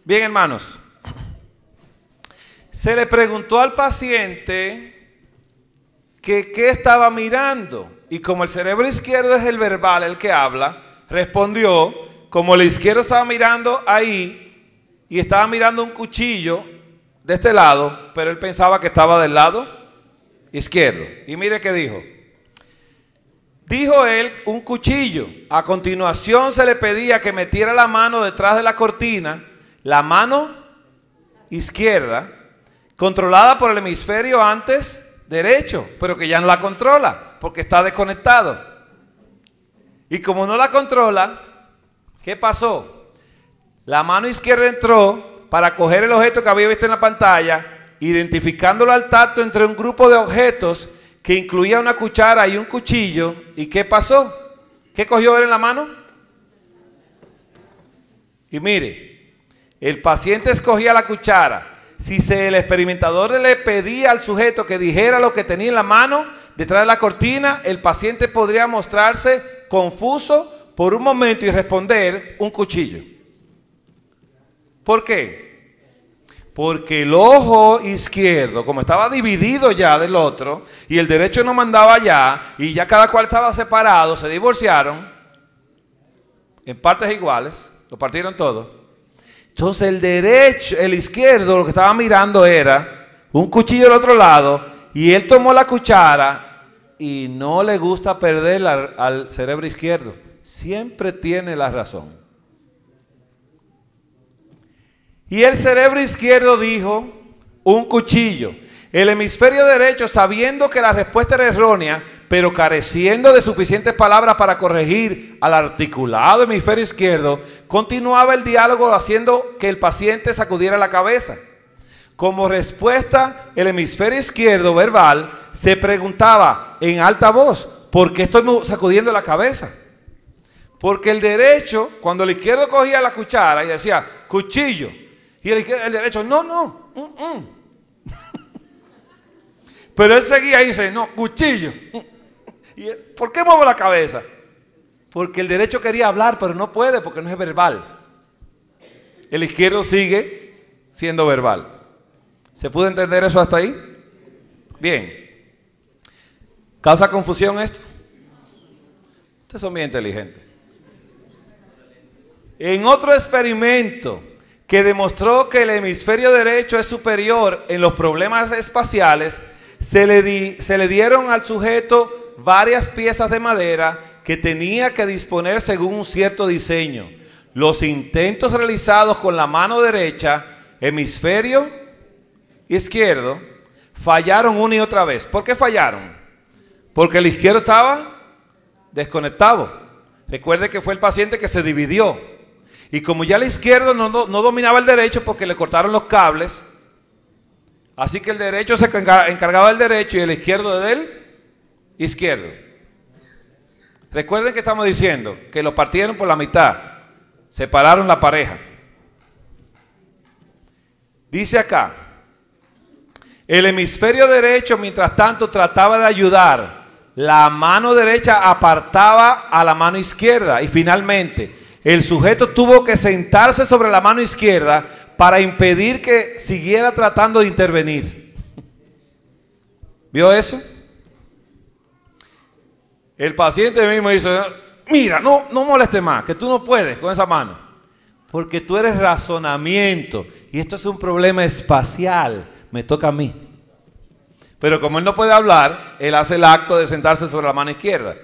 Bien, hermanos. Se le preguntó al paciente que qué estaba mirando. Y como el cerebro izquierdo es el verbal, el que habla, respondió, como el izquierdo estaba mirando ahí y estaba mirando un cuchillo de este lado, pero él pensaba que estaba del lado izquierdo. Y mire qué dijo. Dijo él un cuchillo. A continuación se le pedía que metiera la mano detrás de la cortina, la mano izquierda, controlada por el hemisferio antes derecho, pero que ya no la controla porque está desconectado. Y como no la controla, ¿qué pasó? La mano izquierda entró para coger el objeto que había visto en la pantalla, identificándolo al tacto entre un grupo de objetos que incluía una cuchara y un cuchillo. ¿Y qué pasó? ¿Qué cogió él en la mano? Y mire, el paciente escogía la cuchara. Si el experimentador le pedía al sujeto que dijera lo que tenía en la mano detrás de la cortina, el paciente podría mostrarse confuso por un momento y responder un cuchillo. ¿Por qué? Porque el ojo izquierdo, como estaba dividido ya del otro, y el derecho no mandaba allá, y ya cada cual estaba separado, se divorciaron, en partes iguales, lo partieron todo. Entonces el izquierdo, lo que estaba mirando era un cuchillo del otro lado, y él tomó la cuchara, y no le gusta perder al cerebro izquierdo. Siempre tiene la razón. Y el cerebro izquierdo dijo, un cuchillo. El hemisferio derecho, sabiendo que la respuesta era errónea, pero careciendo de suficientes palabras para corregir al articulado hemisferio izquierdo, continuaba el diálogo haciendo que el paciente sacudiera la cabeza. Como respuesta, el hemisferio izquierdo verbal se preguntaba en alta voz, ¿por qué estoy sacudiendo la cabeza? Porque el derecho, cuando el izquierdo cogía la cuchara y decía, cuchillo, y el derecho, no. Pero él seguía y dice, no, cuchillo. ¿Y por qué muevo la cabeza? Porque el derecho quería hablar, pero no puede porque no es verbal. El izquierdo sigue siendo verbal. ¿Se pudo entender eso hasta ahí? Bien. ¿Causa confusión esto? Ustedes son bien inteligentes. En otro experimento que demostró que el hemisferio derecho es superior en los problemas espaciales, se le dieron al sujeto varias piezas de madera que tenía que disponer según un cierto diseño. Los intentos realizados con la mano derecha, hemisferio izquierdo, fallaron una y otra vez. ¿Por qué fallaron? Porque el izquierdo estaba desconectado. Recuerde que fue el paciente que se dividió. Y como ya el izquierdo no dominaba el derecho porque le cortaron los cables, así que el derecho se encargaba del derecho y el izquierdo del izquierdo. Recuerden que estamos diciendo que lo partieron por la mitad, separaron la pareja. Dice acá, el hemisferio derecho mientras tanto trataba de ayudar, la mano derecha apartaba a la mano izquierda y finalmente el sujeto tuvo que sentarse sobre la mano izquierda para impedir que siguiera tratando de intervenir. ¿Vio eso? El paciente mismo dice, mira, no moleste más, que tú no puedes con esa mano. Porque tú eres razonamiento y esto es un problema espacial, me toca a mí. Pero como él no puede hablar, él hace el acto de sentarse sobre la mano izquierda.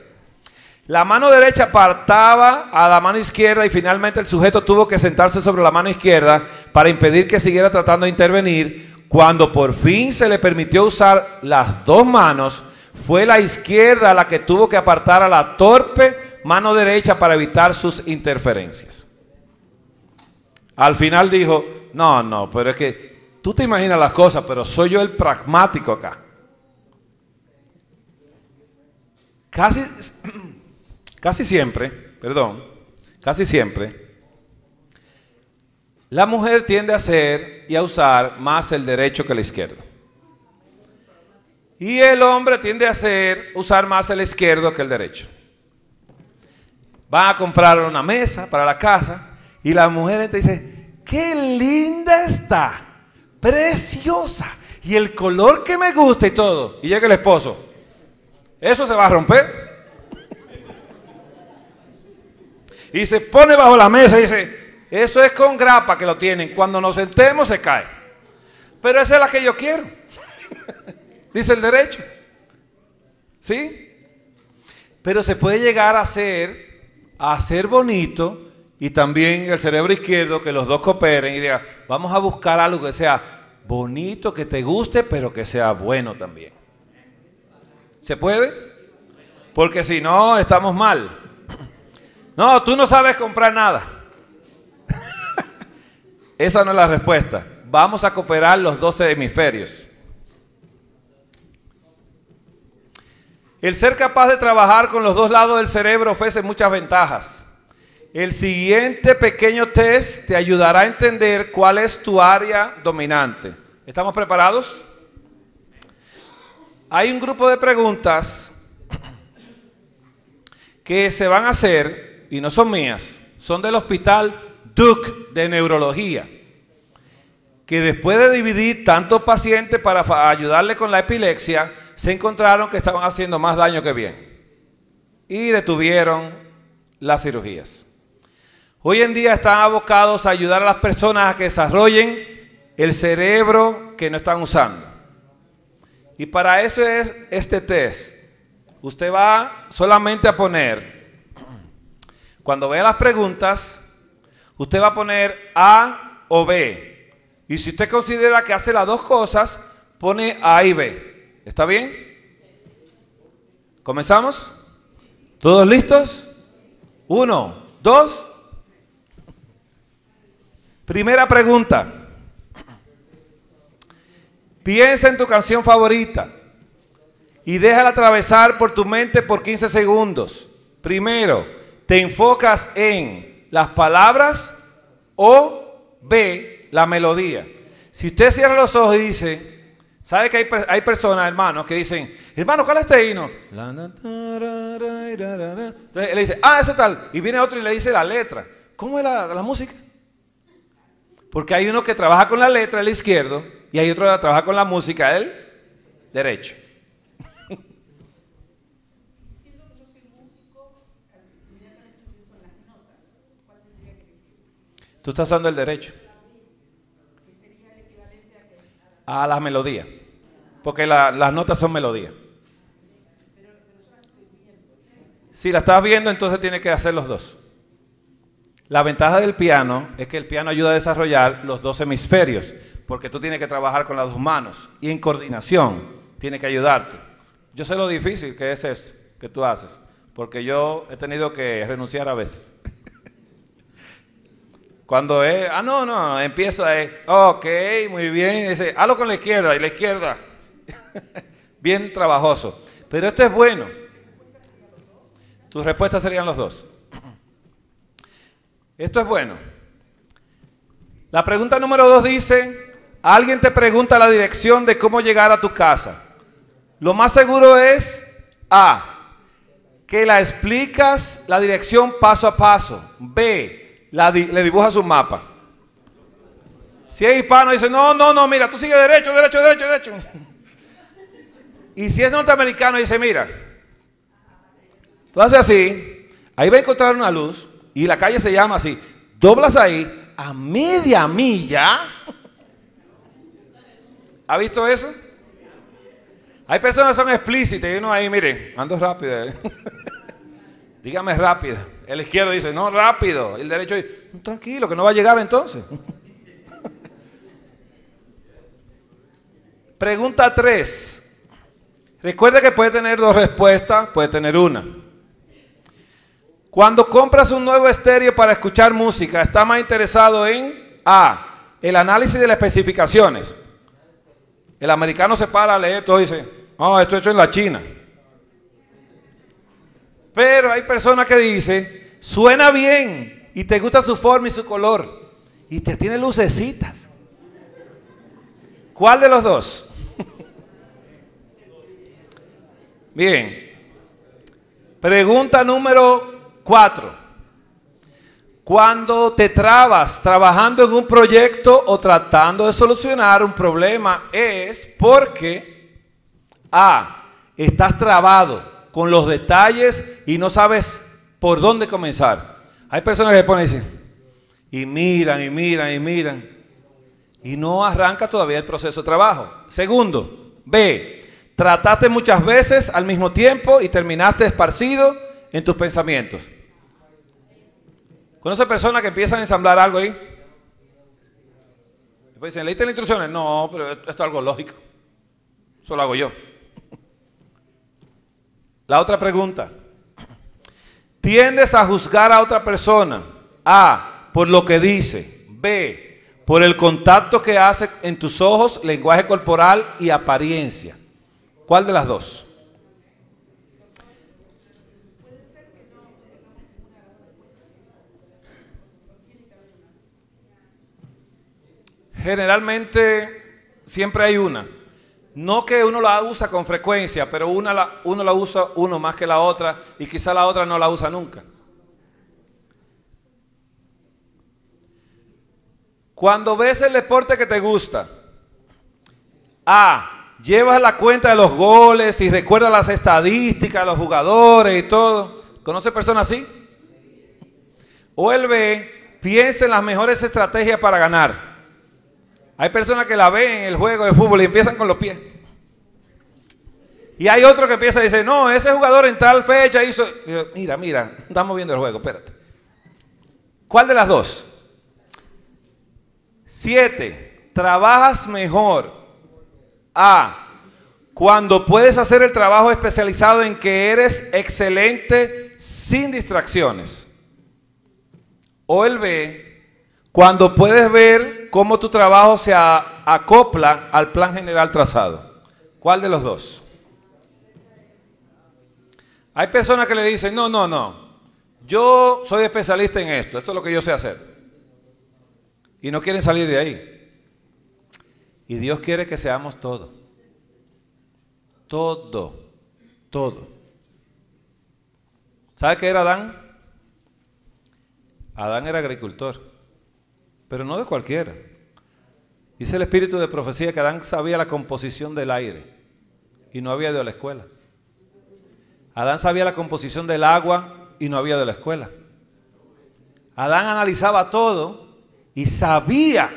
La mano derecha apartaba a la mano izquierda y finalmente el sujeto tuvo que sentarse sobre la mano izquierda para impedir que siguiera tratando de intervenir. Cuando por fin se le permitió usar las dos manos, fue la izquierda la que tuvo que apartar a la torpe mano derecha para evitar sus interferencias. Al final dijo, no, pero es que tú te imaginas las cosas, pero soy yo el pragmático acá. Casi siempre, la mujer tiende a hacer y a usar más el derecho que el izquierdo. Y el hombre tiende a usar más el izquierdo que el derecho. Van a comprar una mesa para la casa y la mujer te dice, ¡qué linda está! ¡Preciosa! Y el color que me gusta y todo. Y llega el esposo. ¿Eso se va a romper? Y se pone bajo la mesa y dice, Eso es con grapa que lo tienen. Cuando nos sentemos se cae. Pero esa es la que yo quiero. Dice el derecho. ¿Sí? Pero se puede llegar a ser bonito, y también el cerebro izquierdo, que los dos cooperen y digan, vamos a buscar algo que sea bonito, que te guste, pero que sea bueno también. ¿Se puede? Porque si no, estamos mal. No, tú no sabes comprar nada. Esa no es la respuesta. Vamos a cooperar los 12 hemisferios. El ser capaz de trabajar con los dos lados del cerebro ofrece muchas ventajas. El siguiente pequeño test te ayudará a entender cuál es tu área dominante. ¿Estamos preparados? Hay un grupo de preguntas que se van a hacer, y no son mías, son del Hospital Duke de Neurología, que después de dividir tantos pacientes para ayudarle con la epilepsia, se encontraron que estaban haciendo más daño que bien y detuvieron las cirugías. Hoy en día están abocados a ayudar a las personas a que desarrollen el cerebro que no están usando. Y para eso es este test. Usted va solamente a poner, cuando vea las preguntas, usted va a poner A o B. Y si usted considera que hace las dos cosas, pone A y B. ¿Está bien? ¿Comenzamos? ¿Todos listos? 1, 2. Primera pregunta. Piensa en tu canción favorita y déjala atravesar por tu mente por 15 segundos. Primero, ¿te enfocas en las palabras o B, la melodía? Si usted cierra los ojos y dice... ¿Sabe que hay personas, hermanos, que dicen, hermano, ¿cuál es este himno? Entonces él le dice, ese tal. Y viene otro y le dice la letra. ¿Cómo es la música? Porque hay uno que trabaja con la letra, el izquierdo, y hay otro que trabaja con la música, el derecho. Tú estás usando el derecho. A la melodía, porque las notas son melodía. Si la estás viendo, entonces tienes que hacer los dos. La ventaja del piano es que el piano ayuda a desarrollar los dos hemisferios, porque tú tienes que trabajar con las dos manos y en coordinación tiene que ayudarte. Yo sé lo difícil que es esto que tú haces, porque yo he tenido que renunciar a veces. Cuando es, empiezo a, ok, muy bien, dice, hazlo con la izquierda, y la izquierda, bien trabajoso. Pero esto es bueno. Tus respuestas serían los dos. Esto es bueno. La pregunta número 2 dice, alguien te pregunta la dirección de cómo llegar a tu casa. Lo más seguro es, A, que la explicas la dirección paso a paso. B, le dibujas un mapa. Si es hispano, dice, no, mira, tú sigue derecho. Y si es norteamericano, dice, mira, tú haces así, ahí va a encontrar una luz, y la calle se llama así, doblas ahí, a media milla. ¿Ha visto eso? Hay personas que son explícitas, y uno ahí, mire, ando rápido. Dígame rápido. El izquierdo dice, no, rápido. El derecho dice, tranquilo, que no va a llegar entonces. Pregunta 3. Recuerda que puede tener dos respuestas, puede tener una. Cuando compras un nuevo estéreo para escuchar música, ¿estás más interesado en A, el análisis de las especificaciones? El americano se para a leer todo y dice, esto es hecho en la China. Pero hay personas que dicen, suena bien y te gusta su forma y su color y te tiene lucecitas. ¿Cuál de los dos? Bien. Pregunta número 4. Cuando te trabas trabajando en un proyecto o tratando de solucionar un problema es porque A, estás trabado con los detalles y no sabes por dónde comenzar. Hay personas que ponen y dicen, Y miran, y miran, y miran. Y no arranca todavía el proceso de trabajo. Segundo, B, trataste muchas veces al mismo tiempo y terminaste esparcido en tus pensamientos. ¿Conoce personas que empiezan a ensamblar algo ahí? Después dicen, ¿leíste las instrucciones? No, pero esto es algo lógico. Eso lo hago yo. La otra pregunta. ¿Tiendes a juzgar a otra persona? A, por lo que dice. B, por el contacto que hace en tus ojos, lenguaje corporal y apariencia. ¿Cuál de las dos? Generalmente siempre hay una. No que uno la usa con frecuencia, pero uno la usa uno más que la otra y quizá la otra no la usa nunca. Cuando ves el deporte que te gusta, A, llevas la cuenta de los goles y recuerdas las estadísticas de los jugadores y todo. ¿Conoce personas así? O el B, piensa en las mejores estrategias para ganar. Hay personas que la ven en el juego de fútbol y empiezan con los pies. Y hay otro que empieza y dice, no, ese jugador en tal fecha hizo... Mira, estamos viendo el juego, espérate. ¿Cuál de las dos? 7. Trabajas mejor. A, cuando puedes hacer el trabajo especializado en que eres excelente sin distracciones. O el B, cuando puedes ver cómo tu trabajo se acopla al plan general trazado. ¿Cuál de los dos? Hay personas que le dicen, no, yo soy especialista en esto es lo que yo sé hacer. Y no quieren salir de ahí. Y Dios quiere que seamos todo. Todo. ¿Sabe qué era Adán? Adán era agricultor. Pero no de cualquiera. Dice el espíritu de profecía que Adán sabía la composición del aire y no había ido a la escuela. Adán sabía la composición del agua y no había ido a la escuela. Adán analizaba todo y sabía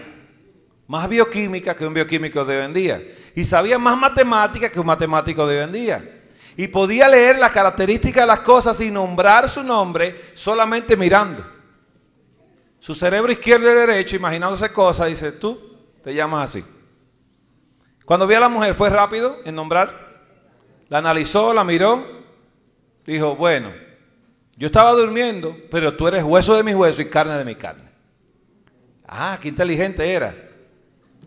más bioquímica que un bioquímico de hoy en día. Y sabía más matemática que un matemático de hoy en día. Y podía leer las características de las cosas y nombrar su nombre solamente mirando. Su cerebro izquierdo y derecho, imaginándose cosas, dice, tú te llamas así. Cuando vio a la mujer, ¿fue rápido en nombrar? La analizó, la miró, dijo, bueno, yo estaba durmiendo, pero tú eres hueso de mi hueso y carne de mi carne. Ah, qué inteligente era.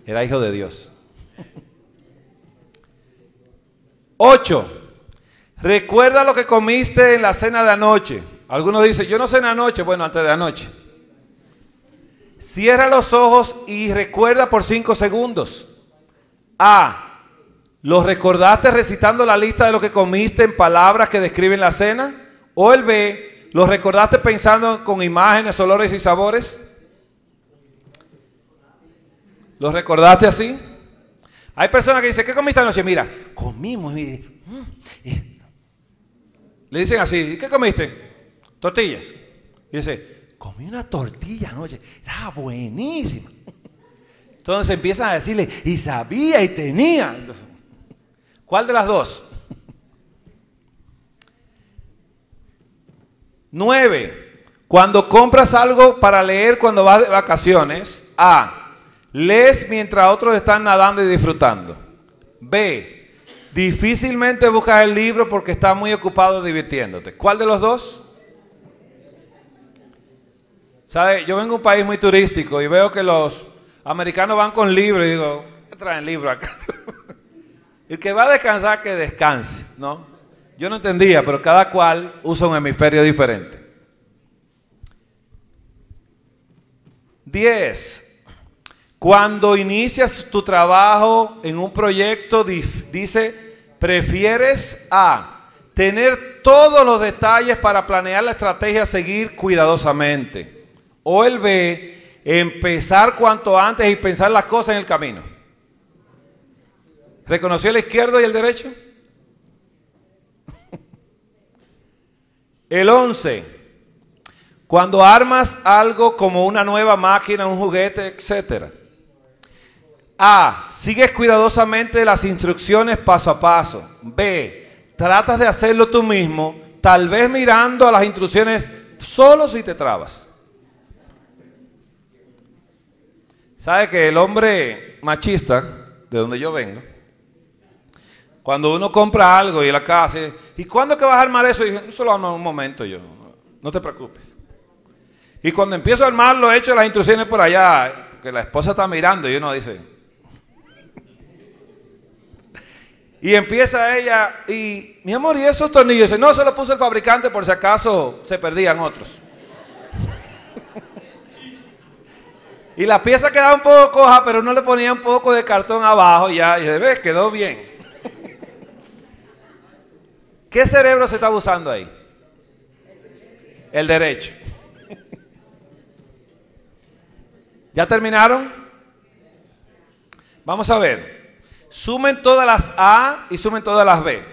Era hijo de Dios. 8. Recuerda lo que comiste en la cena de anoche. Algunos dicen, yo no cené anoche. Bueno, antes de anoche. Cierra los ojos y recuerda por 5 segundos. A, ¿lo recordaste recitando la lista de lo que comiste en palabras que describen la cena? O el B, ¿lo recordaste pensando con imágenes, olores y sabores? ¿Lo recordaste así? Hay personas que dicen, ¿qué comiste anoche? Mira, comimos. Le dicen así, ¿qué comiste? Tortillas. Y dice, comí una tortilla anoche, era buenísima. Entonces empiezan a decirle, y sabía y tenía. ¿Cuál de las dos? 9. Cuando compras algo para leer cuando vas de vacaciones, A, lees mientras otros están nadando y disfrutando. B, difícilmente buscas el libro porque estás muy ocupado divirtiéndote. ¿Cuál de los dos? ¿Sabe? Yo vengo de un país muy turístico y veo que los americanos van con libros y digo, ¿qué traen libros acá? El que va a descansar, que descanse, ¿no? Yo no entendía, pero cada cual usa un hemisferio diferente. 10. Cuando inicias tu trabajo en un proyecto, dice, prefieres A, tener todos los detalles para planear la estrategia a seguir cuidadosamente. O el B, empezar cuanto antes y pensar las cosas en el camino. ¿Reconoció el izquierdo y el derecho? El 11. Cuando armas algo como una nueva máquina, un juguete, etc. A. Sigues cuidadosamente las instrucciones paso a paso. B. Tratas de hacerlo tú mismo, tal vez mirando a las instrucciones solo si te trabas. ¿Sabe que el hombre machista, de donde yo vengo, cuando uno compra algo y la casa, ¿y cuándo es que vas a armar eso? Y dije, solo un momento yo, no te preocupes. Y cuando empiezo a armarlo, he hecho las instrucciones por allá, porque la esposa está mirando y uno dice. Y empieza ella, y mi amor, ¿y esos tornillos? Dice, no, se los puso el fabricante por si acaso se perdían otros. Y la pieza quedaba un poco coja, pero uno le ponía un poco de cartón abajo y ya, y dice, ¿ves? Quedó bien. ¿Qué cerebro se está usando ahí? El derecho. ¿Ya terminaron? Vamos a ver. Sumen todas las A y sumen todas las B.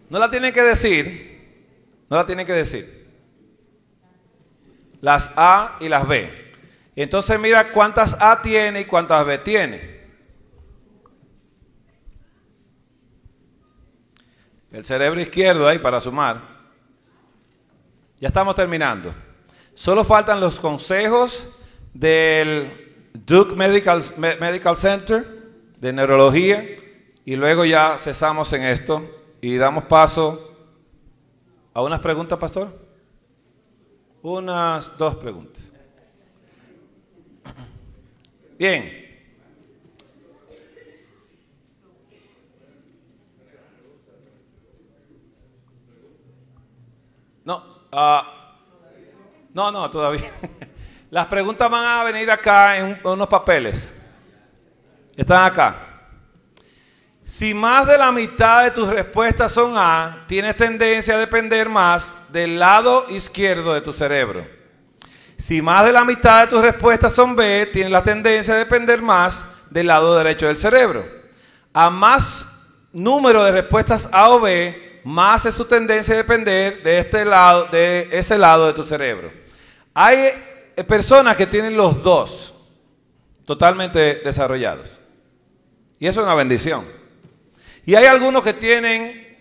No la tienen que decir. No la tienen que decir. Las A y las B. Entonces mira cuántas A tiene y cuántas B tiene. El cerebro izquierdo ahí para sumar. Ya estamos terminando. Solo faltan los consejos del Duke Medical Center de neurología y luego ya cesamos en esto y damos paso a unas preguntas, pastor. Unas dos preguntas. Bien. No, todavía. Las preguntas van a venir acá en unos papeles. Están acá. Si más de la mitad de tus respuestas son A, tienes tendencia a depender más del lado izquierdo de tu cerebro. Si más de la mitad de tus respuestas son B, tienes la tendencia a depender más del lado derecho del cerebro. A más número de respuestas A o B, más es tu tendencia a depender de ese lado de tu cerebro. Hay personas que tienen los dos totalmente desarrollados. Y eso es una bendición. Y hay algunos que tienen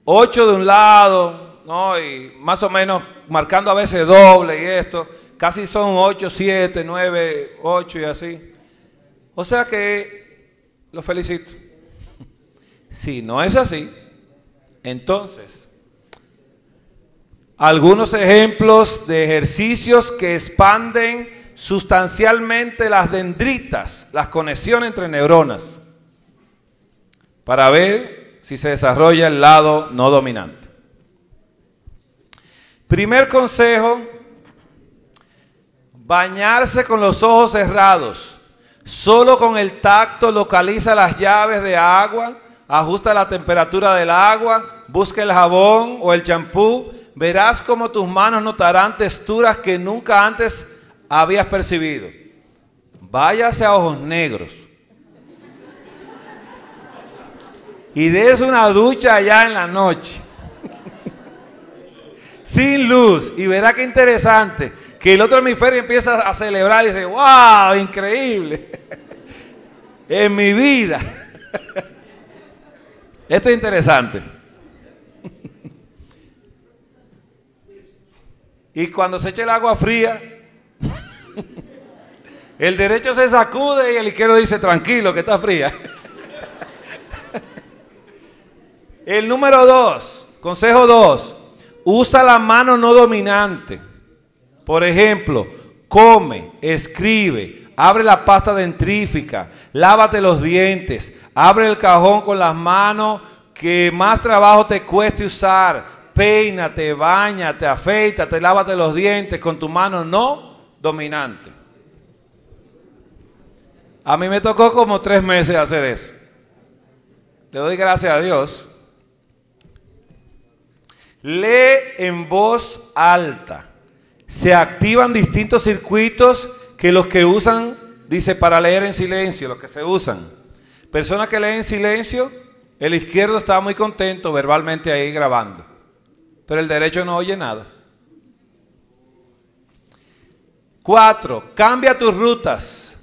8 de un lado, ¿no? Y más o menos marcando a veces doble y esto. Casi son 8, 7, 9, 8 y así. O sea que los felicito. Si no es así, entonces, algunos ejemplos de ejercicios que expanden sustancialmente las dendritas, las conexiones entre neuronas, para ver si se desarrolla el lado no dominante. Primer consejo, bañarse con los ojos cerrados. Solo con el tacto localiza las llaves de agua, ajusta la temperatura del agua, busca el jabón o el champú. Verás cómo tus manos notarán texturas que nunca antes habías percibido. Váyase a ojos negros. Y des una ducha allá en la noche. Sin luz. Y verá qué interesante. Que el otro hemisferio empieza a celebrar y dice, ¡wow! Increíble. En mi vida. Esto es interesante. Y cuando se echa el agua fría, el derecho se sacude y el izquierdo dice, tranquilo, que está fría. El número 2, consejo 2, usa la mano no dominante. Por ejemplo, come, escribe, abre la pasta dentrífica, lávate los dientes, abre el cajón con las manos que más trabajo te cueste usar. Peínate, báñate, afeítate, lávate los dientes con tu mano no dominante. A mí me tocó como 3 meses hacer eso. Le doy gracias a Dios. Lee en voz alta. Se activan distintos circuitos que los que usan, dice, para leer en silencio, los que se usan. Personas que leen en silencio, el izquierdo está muy contento verbalmente ahí grabando. Pero el derecho no oye nada. 4, cambia tus rutas.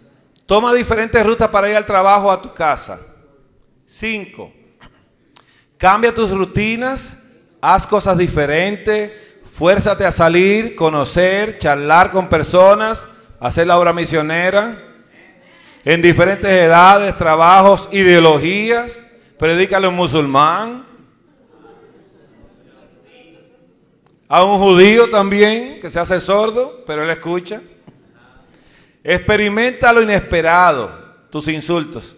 Toma diferentes rutas para ir al trabajo o a tu casa. 5, cambia tus rutinas, haz cosas diferentes, fuérzate a salir, conocer, charlar con personas, hacer la obra misionera, en diferentes edades, trabajos, ideologías, predícale a un musulmán, a un judío también, que se hace sordo, pero él escucha. Experimenta lo inesperado, tus insultos.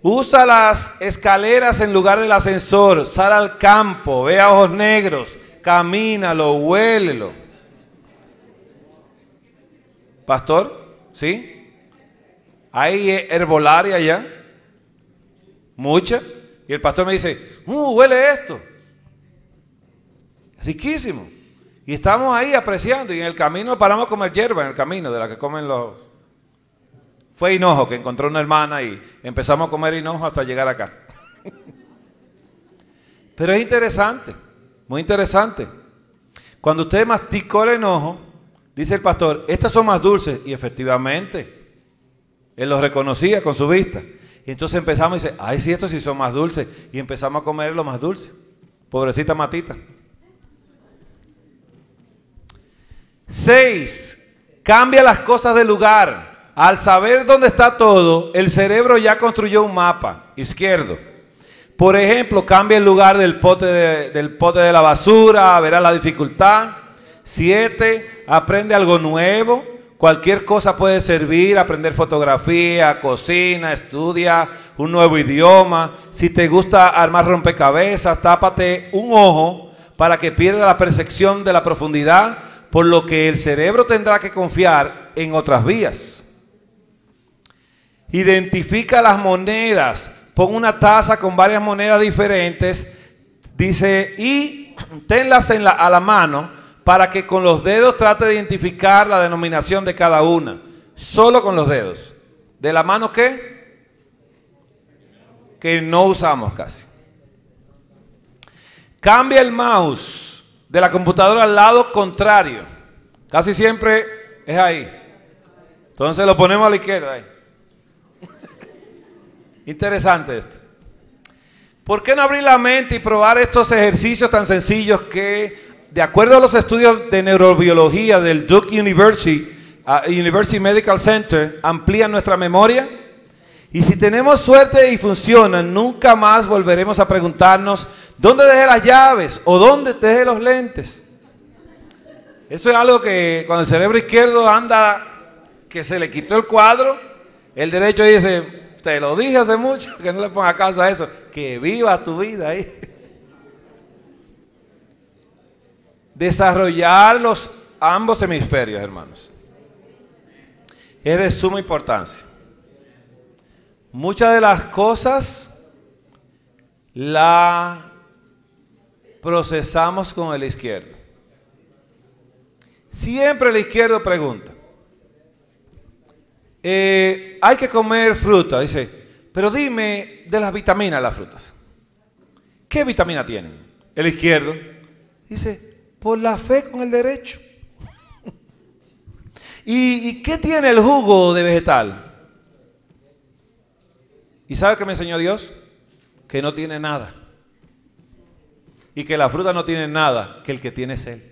Usa las escaleras en lugar del ascensor, sal al campo, ve a ojos negros, camínalo, huélelo. Pastor, ¿sí? Hay herbolaria allá, mucha, y el pastor me dice, huele esto, riquísimo. Y estamos ahí apreciando, y en el camino paramos a comer hierba, en el camino, de la que comen los... Fue hinojo, que encontró una hermana y empezamos a comer hinojo hasta llegar acá. Pero es interesante, muy interesante. Cuando usted masticó el hinojo, dice el pastor, estas son más dulces, y efectivamente, él los reconocía con su vista. Y entonces empezamos y dice, ay, sí, estos sí son más dulces. Y empezamos a comer lo más dulce. Pobrecita Matita. 6, cambia las cosas de lugar. Al saber dónde está todo, el cerebro ya construyó un mapa izquierdo. Por ejemplo, cambia el lugar del pote de la basura, verás la dificultad. 7, aprende algo nuevo. Cualquier cosa puede servir, aprender fotografía, cocina, estudia un nuevo idioma. Si te gusta armar rompecabezas, tápate un ojo para que pierda la percepción de la profundidad, por lo que el cerebro tendrá que confiar en otras vías. Identifica las monedas, pon una taza con varias monedas diferentes, dice, y tenlas a la mano para que con los dedos trate de identificar la denominación de cada una. Solo con los dedos. ¿De la mano qué? Que no usamos casi. Cambia el mouse de la computadora al lado contrario. Casi siempre es ahí. Entonces lo ponemos a la izquierda ahí. Interesante esto. ¿Por qué no abrir la mente y probar estos ejercicios tan sencillos que, de acuerdo a los estudios de neurobiología del Duke University Medical Center, amplían nuestra memoria? Y si tenemos suerte y funcionan, nunca más volveremos a preguntarnos ¿dónde dejé las llaves? ¿O dónde dejé los lentes? Eso es algo que cuando el cerebro izquierdo anda, que se le quitó el cuadro, el derecho dice, te lo dije hace mucho, que no le ponga caso a eso, que viva tu vida ahí. Desarrollar ambos hemisferios, hermanos, es de suma importancia. Muchas de las cosas la procesamos con el izquierdo. Siempre el izquierdo pregunta, hay que comer fruta, dice, pero dime de las vitaminas de las frutas. ¿Qué vitamina tienen? El izquierdo dice, por la fe con el derecho. ¿Y qué tiene el jugo de vegetal? ¿Y sabe qué me enseñó Dios? Que no tiene nada. Y que la fruta no tiene nada, que el que tiene es Él.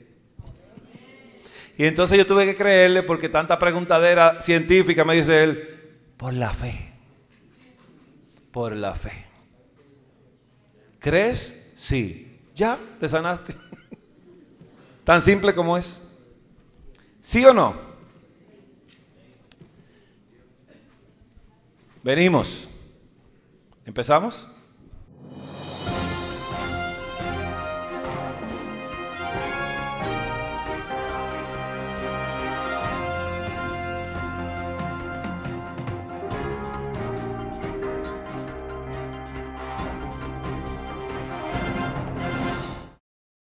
Y entonces yo tuve que creerle porque tanta preguntadera científica, me dice él, por la fe. Por la fe. ¿Crees? Sí. Ya, te sanaste. Tan simple como es. ¿Sí o no? Venimos. ¿Empezamos?